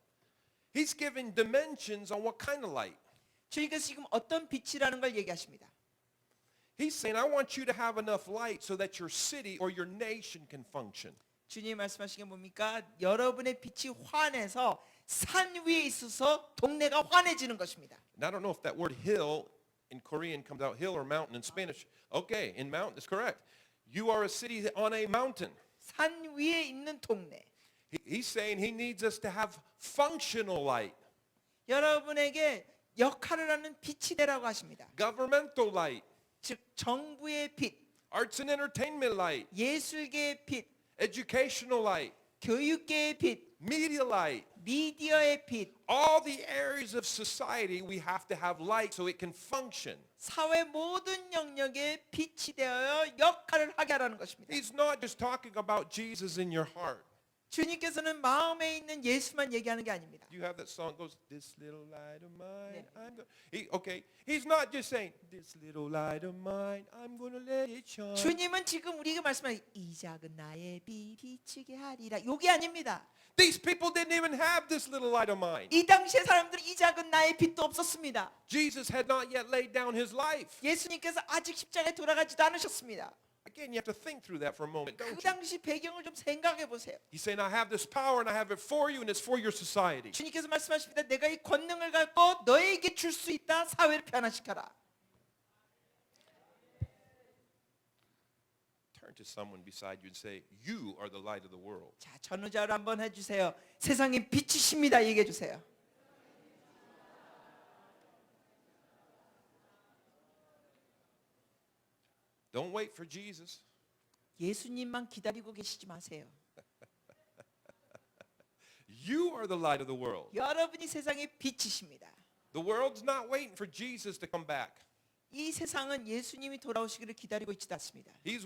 S1: He's giving dimensions on what kind of light.
S2: 주님께서 지금 어떤 빛이라는 걸 얘기하십니다.
S1: He's saying, I want you to have enough light so that your city or your nation can function.
S2: 주님이 말씀하신 게 뭡니까? 여러분의 빛이 환해서 산 위에 있어서 동네가 환해지는 것입니다.
S1: And I don't know if that word hill in Korean comes out hill or mountain in Spanish. Okay, in mountain is correct. You are a city on a mountain.
S2: 산 위에 있는 동네.
S1: He's saying he needs us to have functional light,
S2: 여러분에게 역할을 하는 빛이 되라고 하십니다.
S1: governmental light,
S2: 즉 정부의 빛,
S1: arts and entertainment light,
S2: 예술계의 빛,
S1: educational light,
S2: 교육계의 빛,
S1: media light.
S2: 미디어의 빛,
S1: All the areas of society we have to have light so it can function.
S2: 사회 모든 영역에 빛이 되어 역할을 하게 하라는 것입니다.
S1: He's not just talking about Jesus in your heart.
S2: 주님께서는 마음에 있는 예수만 얘기하는 게 아닙니다.
S1: You have that song that goes, this little light of mine,
S2: 네.
S1: I'm going. Okay, he's not just saying, this little light of mine, I'm going to let it shine.
S2: 주님은 지금 우리에게 말씀하는 이 작은 나의 빛 비추게 하리라. 요게 아닙니다.
S1: These people didn't even have this little light of mine.
S2: 이 당시의 사람들은 이 작은 나의 빛도 없었습니다.
S1: Jesus had not yet laid down his life.
S2: 예수님께서 아직 십자가에 돌아가지도 않으셨습니다.
S1: Again, you have to think through that for a moment,
S2: 그
S1: don't you?
S2: 당시 배경을 좀 생각해 보세요.
S1: He's saying, I have this power and I have it for you and it's for your society.
S2: 주님께서 말씀하십니다. 내가 이 권능을 갖고 너에게 줄 수 있다. 사회를 변화시켜라.
S1: Turn to someone beside you and say, you are the light of the world.
S2: 자, 전우자로 한번 해주세요. 세상에 빛이십니다. 얘기해 주세요.
S1: Don't wait for Jesus.
S2: 예수님만 기다리고 계시지 마세요.
S1: You are the light of the world.
S2: 여러분이 세상의 빛이십니다.
S1: The world's not waiting for Jesus to come back.
S2: 이 세상은 예수님이 돌아오시기를 기다리고 있지 않습니다.
S1: The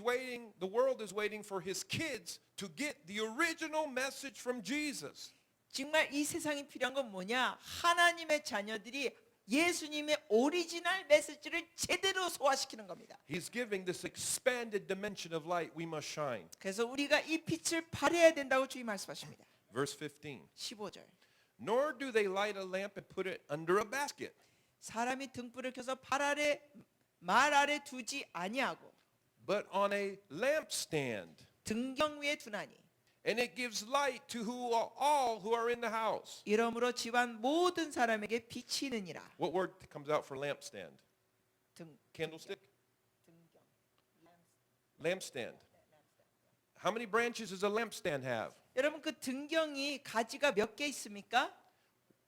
S1: world is waiting for his kids to get the original message from Jesus.
S2: 정말 이 세상이 필요한 건 뭐냐? 하나님의 자녀들이 예수님의 오리지널 메시지를 제대로 소화시키는 겁니다.
S1: He's giving this expanded dimension of light we must shine.
S2: 그래서 우리가 이 빛을 발해야 된다고 주님 말씀하십니다.
S1: Verse 15.
S2: 15절.
S1: Nor do they light a lamp and put it under a basket,
S2: 사람이 등불을 켜서 말 아래 두지 아니하고
S1: but on a lampstand.
S2: 등경 위에 두나니
S1: And it gives light to all who are in the house.
S2: 이러므로 집안 모든 사람에게 비치느니라.
S1: What word comes out for lampstand?
S2: 등
S1: Candlestick?
S2: 등경.
S1: Lampstand. How many branches does a lampstand have?
S2: 여러분 그 등경이 가지가 몇 개 있습니까?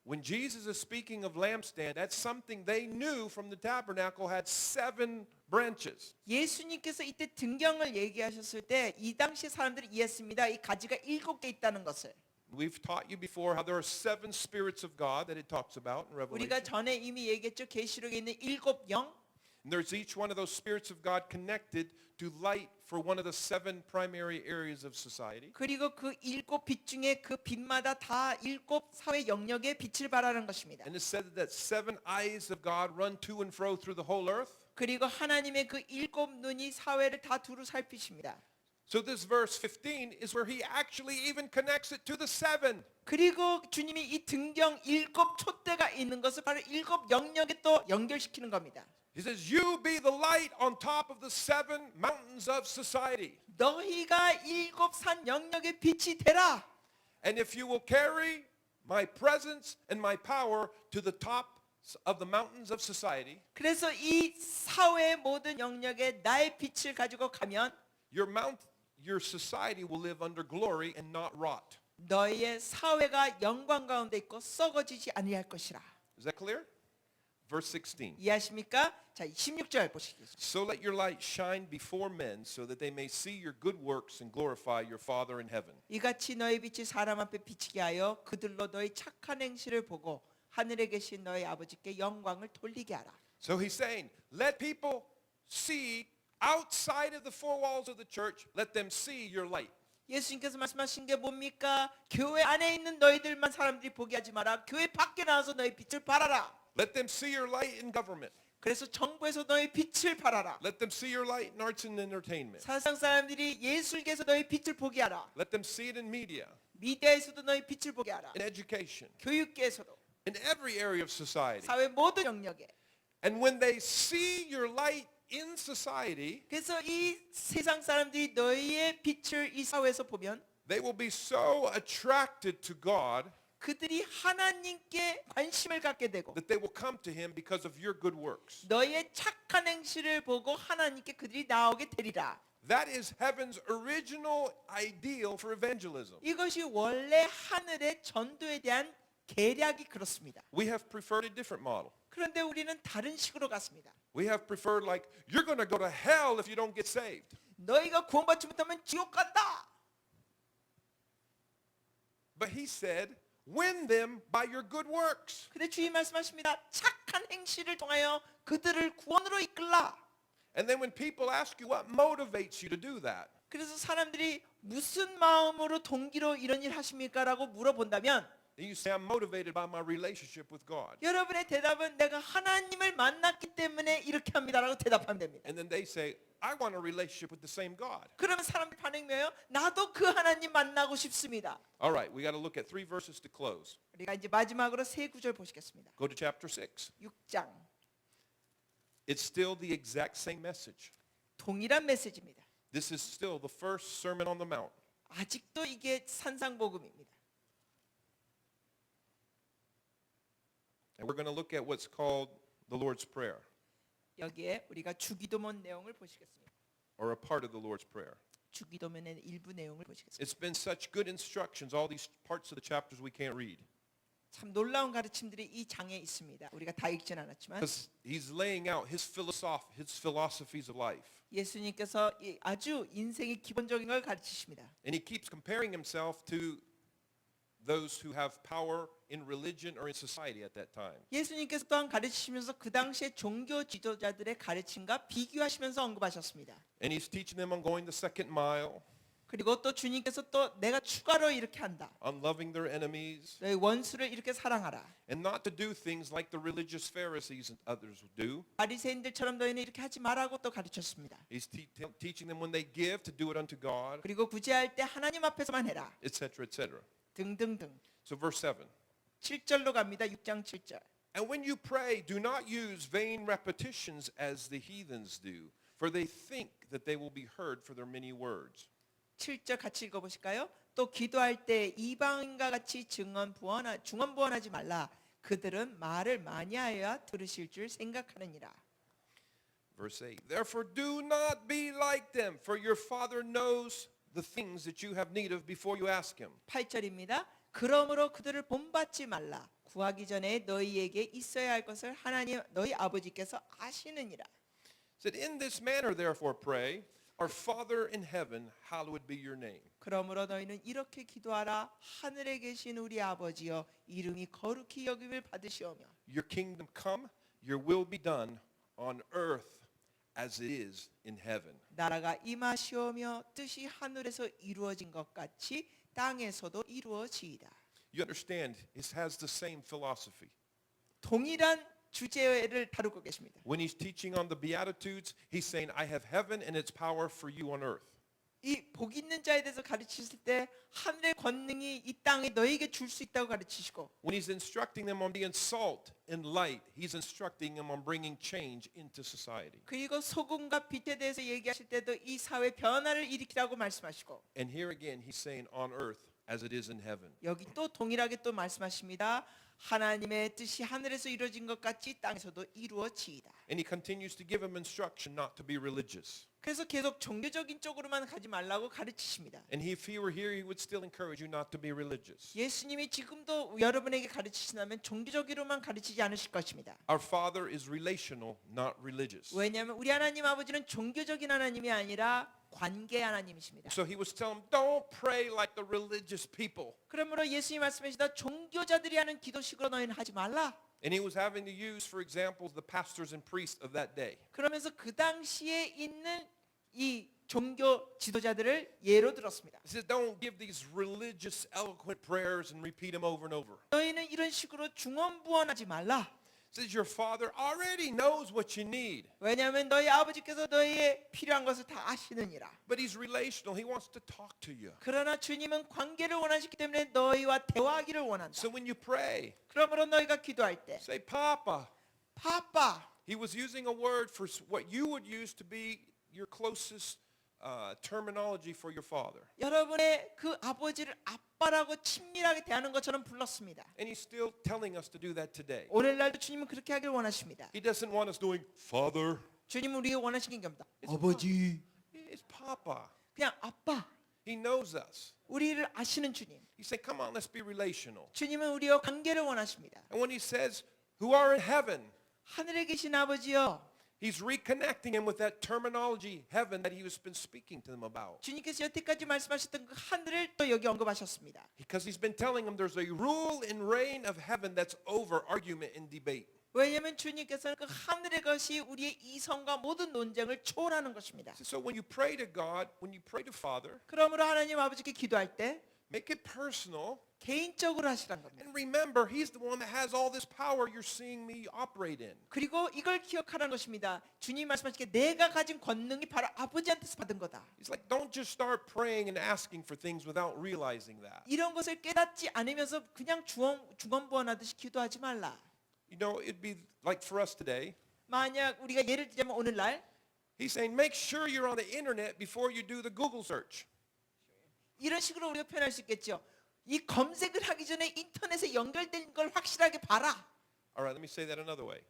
S1: When Jesus is speaking of lampstand, that's something they knew from the tabernacle had 7 branches.
S2: 예수님께서 이때 등경을 얘기하셨을 때 이 당시 사람들이 이해했습니다. 이 가지가 7개 있다는 것을.
S1: We've taught you before how there are 7 spirits of God that it talks about in
S2: 우리가
S1: Revelation.
S2: 전에 이미 얘기했죠. 계시록에 있는 7 영.
S1: And there's each one of those spirits of God connected to light for one of the 7 primary areas of society.
S2: 그리고 그 7 빛 중에 그 빛마다 다 7 사회 영역에 빛을 발하는 것입니다.
S1: And it said that 7 eyes of God run to and fro through the whole earth.
S2: 그리고 하나님의 그 7 눈이 사회를 다 두루 살피십니다.
S1: So this verse 15 is where he actually even connects it to the 7.
S2: 그리고 주님이 이 등경 7 촛대가 있는 것을 바로 7 영역에 또 연결시키는 겁니다.
S1: He says, you be the light on top of the 7 mountains of society.
S2: 너희가 7 산 영역의 빛이 되라.
S1: And if you will carry my presence and my power to the top of the mountains of society,
S2: 그래서 이 사회의 모든 영역에 나의 빛을 가지고 가면
S1: your society will live under glory and not rot.
S2: 너희의 사회가 영광 가운데 있고 썩어지지 아니할 것이라.
S1: Is that clear? Verse 16.
S2: 이해하십니까? 자, 16절 보시겠습니다.
S1: So let your light shine before men so that they may see your good works and glorify your Father in heaven.
S2: 이같이 너희 빛이 사람 앞에 비치게 하여 그들로 너희 착한 행실을 보고 하늘에 계신 너희 아버지께 영광을 돌리게 하라.
S1: So he's saying, let people see outside of the 4 walls of the church, let them see your light.
S2: 예수님께서 말씀하신 게 뭡니까? 교회 안에 있는 너희들만 사람들이 보게 하지 마라. 교회 밖에 나와서 너희 빛을 발하라.
S1: Let them see your light in government.
S2: 그래서 정부에서 너희 빛을 발하라.
S1: Let them see your light in arts and entertainment.
S2: 세상 사람들이 예술계에서 너희 빛을 보게 하라.
S1: Let them see it in media,
S2: 미디어에서도 너희 빛을 보게 하라.
S1: in education,
S2: 교육계에서도
S1: in every area of society.
S2: 사회 모든 영역에.
S1: And when they see your light in society,
S2: 그래서 이 세상 사람들이 너희의 빛을 이 사회에서 보면
S1: they will be so attracted to God
S2: 그들이 하나님께 관심을 갖게 되고
S1: that they will come to him because of your good works.
S2: 너희의 착한 행실을 보고 하나님께 그들이 나오게 되리라.
S1: That is heaven's original ideal for evangelism.
S2: 이것이 원래 하늘의 전도에 대한 계략이 그렇습니다.
S1: We have preferred a different model.
S2: 그런데 우리는 다른 식으로 갔습니다.
S1: We have preferred like, you're going to go to hell if you don't get saved.
S2: 너희가 구원받지 못하면 지옥 간다.
S1: But he said, win them by your good works.
S2: 근데 주님 말씀하십니다. 착한 행실을 통하여 그들을 구원으로 이끌라.
S1: And then when people ask you what motivates you to do that,
S2: 그래서 사람들이 무슨 마음으로 동기로 이런 일 하십니까라고 물어본다면
S1: you say, I'm motivated by my relationship with God.
S2: 여러분의 대답은 내가 하나님을 만났기 때문에 이렇게 합니다라고 대답하면 됩니다.
S1: And then they say, I want a relationship with the same God.
S2: 그러면 사람들 반응이 뭐예요? 나도 그 하나님 만나고 싶습니다.
S1: All right, we got to look at 3 verses to close.
S2: 우리가 이제 마지막으로 세 구절 보시겠습니다.
S1: Go to chapter 6.
S2: 6장
S1: It's still the exact same message.
S2: 동일한 메시지입니다.
S1: This is still the first Sermon on the Mount.
S2: 아직도 이게 산상복음입니다.
S1: And we're going to look at what's called the Lord's Prayer,
S2: 여기에 우리가 주기도문 내용을 보시겠습니다.
S1: or a part of the Lord's Prayer.
S2: 주기도문의 일부 내용을 보시겠습니다.
S1: It's been such good instructions, all these parts of the chapters we can't read.
S2: 참 놀라운 가르침들이 이 장에 있습니다. 우리가 다 읽진 않았지만
S1: Because he's laying out his philosophies of life.
S2: 예수님께서 아주 인생의 기본적인 걸 가르치십니다.
S1: And he keeps comparing himself to those who have power in religion or in society at that time.
S2: 예수님께서 또한 가르치시면서 그 당시의 종교 지도자들의 가르침과 비교하시면서 언급하셨습니다.
S1: And he's teaching them on going the second mile,
S2: 그리고 또 주님께서 또 내가 추가로 이렇게 한다.
S1: on loving their enemies,
S2: 너희 원수를 이렇게 사랑하라.
S1: and not to do things like the religious Pharisees and others do.
S2: 바리새인들처럼 너희는 이렇게 하지 말라고 또 가르쳤습니다.
S1: He's teaching them when they give to do it unto God,
S2: 그리고 구제할 때 하나님 앞에서만 해라.
S1: etc., etc.
S2: 등등등.
S1: So verse 7.
S2: 7절로 갑니다. 6장 7절.
S1: And when you pray, do not use vain repetitions as the heathens do, for they think that they will be heard for their many words.
S2: 7절 같이 읽어보실까요? 또 기도할 때 이방인과 같이 중언부언하지 말라. 그들은 말을 많이 하여야 들으실 줄 생각하느니라.
S1: Verse 8. Therefore do not be like them, for your Father knows the things that you have need of before you ask him.
S2: 8절입니다. 그러므로 그들을 본받지 말라. 구하기 전에 너희에게 있어야 할 것을 하나님 너희 아버지께서 아시느니라.
S1: Said, in this manner therefore pray, our Father in heaven, hallowed be your name.
S2: 그러므로 너희는 이렇게 기도하라. 하늘에 계신 우리 아버지여 이름이 거룩히 여김을 받으시오며
S1: Your kingdom come, your will be done on earth as it is in heaven.
S2: 나라가 임하시오며 뜻이 하늘에서 이루어진 것 같이 땅에서도 이루어지이다.
S1: You understand, it has the same philosophy.
S2: 동일한 주제를 다루고 계십니다.
S1: When he's teaching on the Beatitudes, he's saying, I have heaven and its power for you on earth.
S2: 이 복 있는 자에 대해서 가르치실 때 하늘의 권능이 이 땅에 너에게 줄 수 있다고 가르치시고
S1: When he's instructing them on being salt and light, he's instructing them on bringing change into society.
S2: 그리고 소금과 빛에 대해서 얘기하실 때도 이 사회 변화를 일으키라고 말씀하시고
S1: And here again, he's saying on earth as it is in heaven.
S2: 여기 또 동일하게 또 말씀하십니다. 하나님의 뜻이 하늘에서 이루어진 것 같이 땅에서도 이루어지이다.
S1: And he continues to give them instruction not to be religious.
S2: 그래서 계속 종교적인 쪽으로만 가지 말라고 가르치십니다.
S1: And if he were here, he would still encourage you not to be religious.
S2: 예수님이 지금도 여러분에게 가르치신다면 종교적으로만 가르치지 않으실 것입니다.
S1: Our Father is relational, not religious.
S2: 왜냐하면 우리 하나님 아버지는 종교적인 하나님이 아니라 관계 하나님이십니다.
S1: So he was telling them, don't pray like the religious people.
S2: 그러므로 예수님 말씀하시다 종교자들이 하는 기도식으로 너희는 하지 말라.
S1: And he was having to use, for example, the pastors and priests of that day.
S2: 그러면서 그 당시에 있는 이 종교 지도자들을 예로 들었습니다.
S1: He says, don't give these religious, eloquent prayers and repeat them over and over.
S2: 너희는 이런 식으로 중언부언하지 말라.
S1: He says, your Father already knows what you need.
S2: 왜냐하면 너희 아버지께서 너희의 필요한 것을 다 아시느니라.
S1: But he's relational. He wants to talk to you.
S2: 그러나 주님은 관계를 원하시기 때문에 너희와 대화하기를 원한다.
S1: So when you pray,
S2: 그러므로 너희가 기도할 때
S1: say, Papa.
S2: 파빠.
S1: He was using a word for what you would use to be your closest terminology for your father.
S2: 여러분의 그 아버지를 아빠라고 친밀하게 대하는 것처럼 불렀습니다.
S1: And he's still telling us to do that today.
S2: 오늘날도 주님은 그렇게 하길 원하십니다.
S1: He doesn't want us doing Father.
S2: 주님은 우리가 원하시는 게 없다.
S1: It's
S2: 아버지.
S1: It's Papa.
S2: 그냥 아빠.
S1: He knows us.
S2: 우리를 아시는 주님.
S1: He said, come on, let's be relational.
S2: 주님은 우리와 관계를 원하십니다.
S1: And when he says, who are in heaven,
S2: 하늘에 계신 아버지여.
S1: he's reconnecting him with that terminology, heaven, that he was been speaking to them about.
S2: 주님께서 여태까지 말씀하셨던 그 하늘을 또 여기 언급하셨습니다.
S1: Because he's been telling them there's a rule and reign of heaven that's over argument and debate.
S2: 왜냐하면 주님께서는 그 하늘의 것이 우리의 이성과 모든 논쟁을 초월하는 것입니다.
S1: So when you pray to God, when you pray to Father,
S2: 그러므로 하나님 아버지께 기도할 때
S1: make it personal.
S2: 개인적으로 하시란 겁니다.
S1: And remember, He's the one that has all this power you're seeing me operate in.
S2: 그리고 이걸 기억하라는 것입니다. 주님 말씀하시기에 내가 가진 권능이 바로 아버지한테서 받은 거다.
S1: He's like, don't just start praying and asking for things without realizing that.
S2: 이런 것을 깨닫지 않으면서 그냥 중언부언하듯이 기도하지 말라.
S1: You know, it'd be like for us today.
S2: 만약 우리가 예를 들자면 오늘날
S1: He's saying, make sure you're on the internet before you do the Google search.
S2: 이런 식으로 우리가 표현할 수 있겠죠. 이 검색을 하기 전에 인터넷에 연결된 걸 확실하게 봐라.
S1: All right, let me say that another way.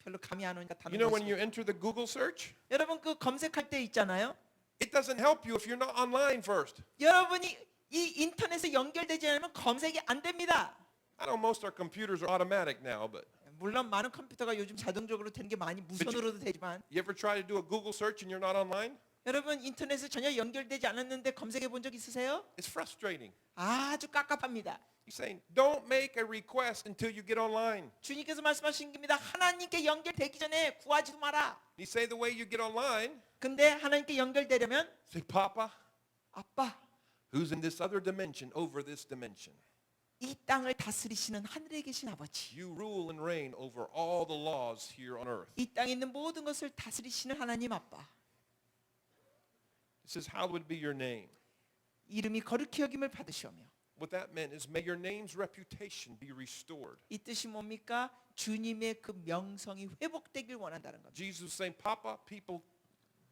S2: 별로 감이 안 오니까
S1: You
S2: 다른
S1: know,
S2: 거
S1: when you enter the Google search,
S2: 여러분 그 검색할 때 있잖아요.
S1: it doesn't help you if you're not online first.
S2: 여러분이 이 인터넷에 연결되지 않으면 검색이 안 됩니다.
S1: I know most of our computers are automatic now, but
S2: 물론 많은 컴퓨터가 요즘 자동적으로 되는 게 많이 무선으로도 되지만
S1: you ever try to do a Google search and you're not online?
S2: 여러분 인터넷에 전혀 연결되지 않았는데 검색해 본 적 있으세요?
S1: It's frustrating.
S2: 아주 깝깝합니다.
S1: He's saying, don't make a request until you get online.
S2: 주님께서 말씀하신 겁니다. 하나님께 연결되기 전에 구하지도 마라.
S1: You say the way you get online,
S2: 근데 하나님께 연결되려면
S1: say, Papa,
S2: 아빠,
S1: who's in this other dimension, over this dimension.
S2: 이 땅을 다스리시는 하늘에 계신 아버지,
S1: You rule and reign over all the laws here on earth.
S2: 이 땅에 있는 모든 것을 다스리시는 하나님 아빠,
S1: It says, hallowed be your name.
S2: 이름이 거룩히 여김을 받으시오며.
S1: What that meant is, may your name's reputation be restored.
S2: 이 뜻이 뭡니까? 주님의 그 명성이 회복되길 원한다는 겁니다.
S1: Jesus is saying, Papa, people,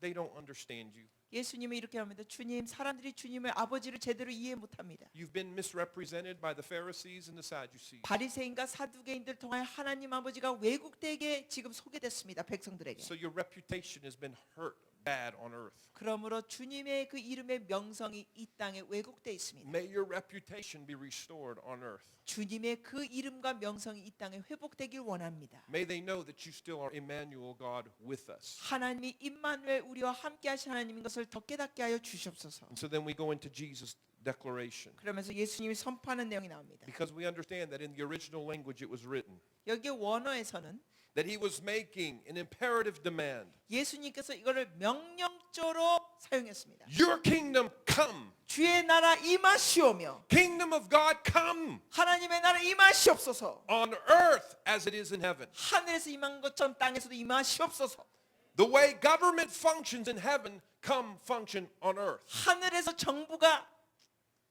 S1: they don't understand you.
S2: 예수님이 이렇게 합니다. 주님, 사람들이 주님의 아버지를 제대로 이해 못합니다.
S1: You've been misrepresented by the Pharisees and the Sadducees.
S2: 바리새인과 사두개인들 통하여 하나님 아버지가 왜곡되게 지금 소개됐습니다. 백성들에게.
S1: So your reputation has been hurt bad on earth.
S2: 그러므로 주님의 그 이름의 명성이 이 땅에 왜곡되어 있습니다.
S1: May your reputation be restored on earth.
S2: 주님의 그 이름과 명성이 이 땅에 회복되길 원합니다.
S1: May they know that you still are Emmanuel, God with us.
S2: 하나님이 임마누엘 우리와 함께 하신 하나님인 것을 더 깨닫게 하여 주시옵소서.
S1: And so then we go into Jesus' declaration.
S2: 그러면서 예수님이 선포하는 내용이 나옵니다.
S1: Because we understand that in the original language it was written
S2: 여기 원어에서는
S1: that he was making an imperative demand.
S2: 예수님께서 이거를 명령조로 사용했습니다.
S1: Your kingdom come.
S2: 주의 나라 임하시오며
S1: Kingdom of God come
S2: 하나님의 나라 임하시옵소서.
S1: on earth as it is in heaven.
S2: 하늘에서 임한 것처럼 땅에서도 임하시옵소서.
S1: The way government functions in heaven come function on earth.
S2: 하늘에서 정부가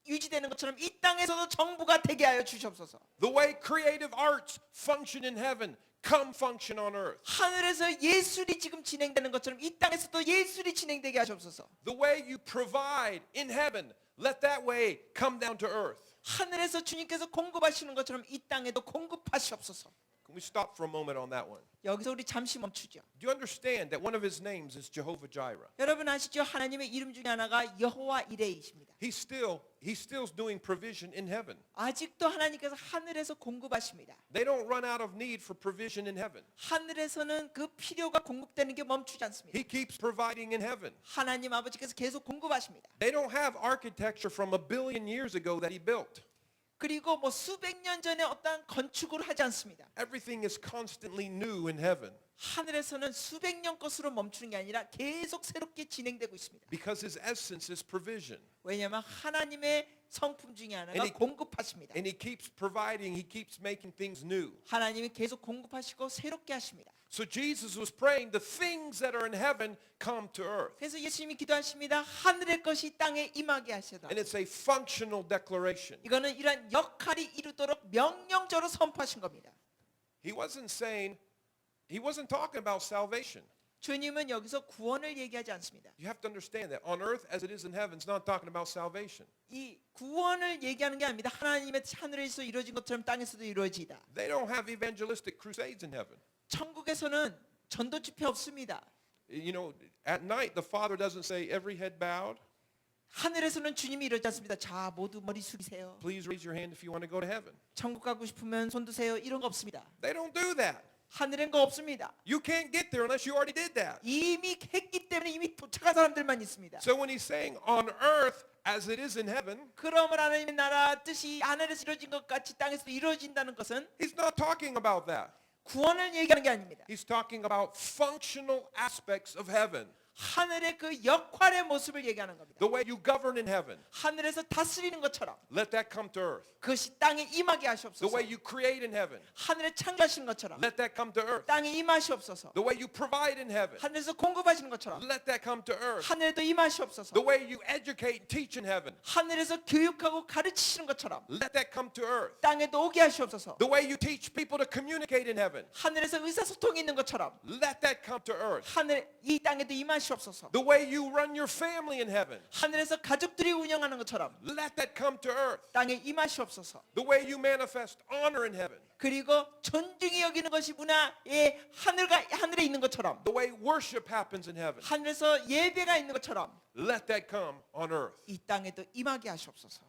S2: 유지되는 것처럼 이 땅에서도 정부가 되게 하여 주시옵소서.
S1: The way creative arts function in heaven come function on earth.
S2: 하늘에서 예술이 지금 진행되는 것처럼 이 땅에서도 예술이 진행되게 하시옵소서.
S1: The way you provide in heaven, let that way come down to earth.
S2: 하늘에서 주님께서 공급하시는 것처럼 이 땅에도 공급하시옵소서.
S1: Can we stop for a moment on that one?
S2: 여기서 우리 잠시 멈추죠.
S1: Do you understand that one of his names is Jehovah Jireh?
S2: 여러분 아시죠? 하나님의 이름 중에 하나가 여호와 이레이십니다.
S1: He's still doing provision in heaven.
S2: 아직도 하나님께서 하늘에서 공급하십니다.
S1: They don't run out of need for provision in heaven.
S2: 하늘에서는 그 필요가 공급되는 게 멈추지 않습니다.
S1: He keeps providing in heaven.
S2: 하나님 아버지께서 계속 공급하십니다.
S1: They don't have architecture from 1 billion years ago that he built.
S2: 그리고 뭐 수백 년 전에 어떤 건축을 하지 않습니다.
S1: Everything is constantly new in heaven
S2: 하늘에서는 수백 년 것으로 멈추는 게 아니라 계속 새롭게 진행되고 있습니다.
S1: because his essence is provision.
S2: 왜냐하면 하나님의 성품 중에 하나가
S1: And he-
S2: 공급하십니다.
S1: And he keeps providing, he keeps making things new.
S2: 하나님이 계속 공급하시고 새롭게 하십니다.
S1: So Jesus was praying, the things that are in heaven come to earth.
S2: 그래서 예수님이 기도하십니다. 하늘의 것이 땅에 임하게 하시다.
S1: And it's a functional declaration.
S2: 이거는 이러한 역할이 이루도록 명령적으로 선포하신 겁니다.
S1: He wasn't talking about salvation.
S2: 주님은 여기서 구원을 얘기하지 않습니다.
S1: You have to understand that on earth as it is in heaven, it's not talking about salvation.
S2: 이 구원을 얘기하는 게 아닙니다. 하나님의 하늘에서 이루어진 것처럼 땅에서도 이루어지다.
S1: They don't have evangelistic crusades in heaven.
S2: 천국에서는 전도 집회 없습니다.
S1: You know, at night the Father doesn't say every head bowed,
S2: 하늘에서는 주님이 이러지 않습니다. 자, 모두 머리 숙이세요.
S1: please raise your hand if you want to go to heaven.
S2: 천국 가고 싶으면 손 드세요. 이런 거 없습니다.
S1: They don't do that.
S2: 하늘엔 거 없습니다.
S1: You can't get there unless you already did that.
S2: 이미 했기 때문에 이미 도착한 사람들만 있습니다.
S1: So when he's saying on earth as it is in heaven,
S2: 그러면 하나님의 나라 뜻이 하늘에서 이루어진 것 같이 땅에서도 이루어진다는 것은
S1: he's not talking about that.
S2: 구원을 얘기하는 게 아닙니다.
S1: He's talking about functional aspects of heaven.
S2: 하늘의 그 역할의 모습을 얘기하는 겁니다.
S1: The way you govern in heaven.
S2: 하늘에서 다스리는 것처럼
S1: Let that come to earth.
S2: 그것이 땅에 임하게
S1: The
S2: 하시옵소서.
S1: way you create in heaven.
S2: 하늘에 창조하시는 것처럼
S1: Let that come to earth.
S2: 땅에 임하시옵소서.
S1: The way you provide in heaven.
S2: 하늘에서 공급하시는 것처럼
S1: Let that come to earth.
S2: 하늘에도 임하시옵소서.
S1: The way you educate and teach in heaven.
S2: 하늘에서 교육하고 가르치시는 것처럼
S1: Let that come to earth.
S2: 땅에도 오게 하시옵소서.
S1: The way you teach people to communicate in heaven.
S2: 하늘에서 의사소통이 있는 것처럼
S1: Let that come to earth.
S2: 하늘 이 땅에도 임하시옵소서.
S1: The way you run your family in heaven.
S2: 하늘에서 가족들이 운영하는 것처럼
S1: Let that come to earth.
S2: 땅에 임하시옵소서.
S1: The way you manifest honor in heaven.
S2: 그리고 존중이 여기는 것이 문화의 하늘에 있는 것처럼
S1: The way worship happens in heaven.
S2: 하늘에서 예배가 있는 것처럼
S1: Let that come on earth.
S2: 이 땅에도 임하게 하시옵소서.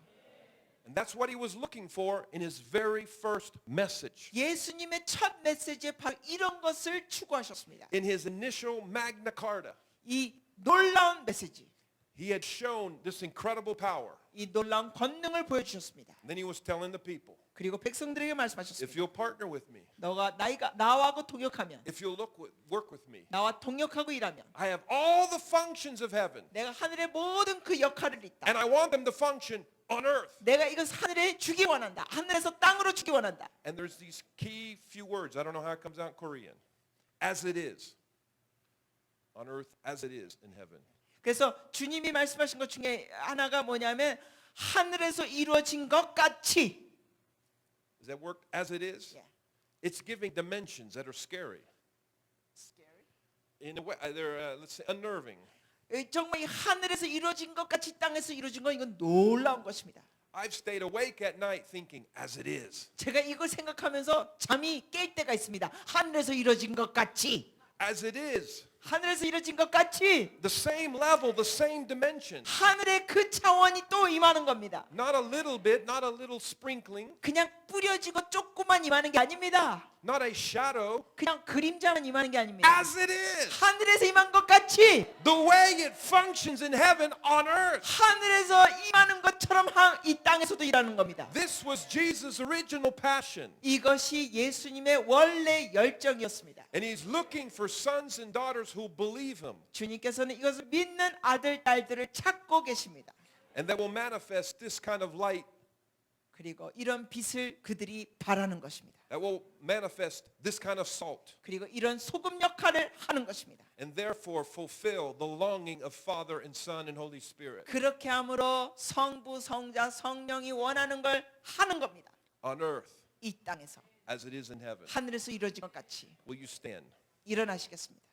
S1: And that's what he was looking for in his very first message.
S2: 예수님의 첫 메시지에 바로 이런 것을 추구하셨습니다.
S1: In his initial Magna Carta,
S2: 이 놀라운 메시지,
S1: he had shown this incredible power.
S2: 이 놀라운 권능을 보여주셨습니다.
S1: And then he was telling the people,
S2: 그리고 백성들에게
S1: if
S2: 말씀하셨습니다.
S1: you'll partner with me,
S2: 너가 나하고 동역하면,
S1: if you'll work with me,
S2: 나와 동역하고 일하면
S1: I have all the functions of heaven,
S2: 내가 하늘의 모든 그 역할을 있다.
S1: and I want them to function on earth.
S2: 내가 이것 하늘에 주기 원한다. 하늘에서 땅으로 주기 원한다.
S1: And there's these key few words. I don't know how it comes out in Korean. As it is on earth, as it is in heaven.
S2: 그래서 주님이 말씀하신 것 중에 하나가 뭐냐면 하늘에서 이루어진 것 같이.
S1: Does that work? As it is?
S2: Yeah.
S1: It's giving dimensions that are scary. In a way, they're let's say unnerving.
S2: 정말 이 하늘에서 이루어진 것 같이 땅에서 이루어진 건 이건 놀라운 것입니다.
S1: I've stayed awake at night thinking, as it is.
S2: 제가 이걸 생각하면서 잠이 깰 때가 있습니다. 하늘에서 이루어진 것 같이.
S1: As it is.
S2: 하늘에서 이루어진 것 같이.
S1: The same level, the same dimension.
S2: 하늘의 그 차원이 또 임하는 겁니다.
S1: Not a little bit, not a little sprinkling,
S2: 그냥 뿌려지고 조금만 임하는 게 아닙니다.
S1: not a shadow.
S2: 그냥 그림자만 임하는 게 아닙니다.
S1: As it is.
S2: 하늘에서 임한 것 같이
S1: The way it functions in heaven on earth.
S2: 하늘에서 임하는 것처럼 이 땅에서도 일하는 겁니다.
S1: This was Jesus' original passion.
S2: 이것이 예수님의 원래 열정이었습니다.
S1: And he's looking for sons and daughters who believe him
S2: 주님께서는 이것을 믿는 아들, 딸들을 찾고 계십니다.
S1: and that will manifest this kind of light,
S2: 그리고 이런 빛을 그들이 바라는 것입니다.
S1: that will manifest this kind of salt,
S2: 그리고 이런 소금 역할을 하는 것입니다.
S1: and therefore fulfill the longing of Father and Son and Holy Spirit
S2: 그렇게 함으로 성부, 성자, 성령이 원하는 걸 하는 겁니다.
S1: on earth
S2: 이 땅에서
S1: as it is in heaven.
S2: 하늘에서 이루어진 것 같이
S1: Will you stand?
S2: 일어나시겠습니다.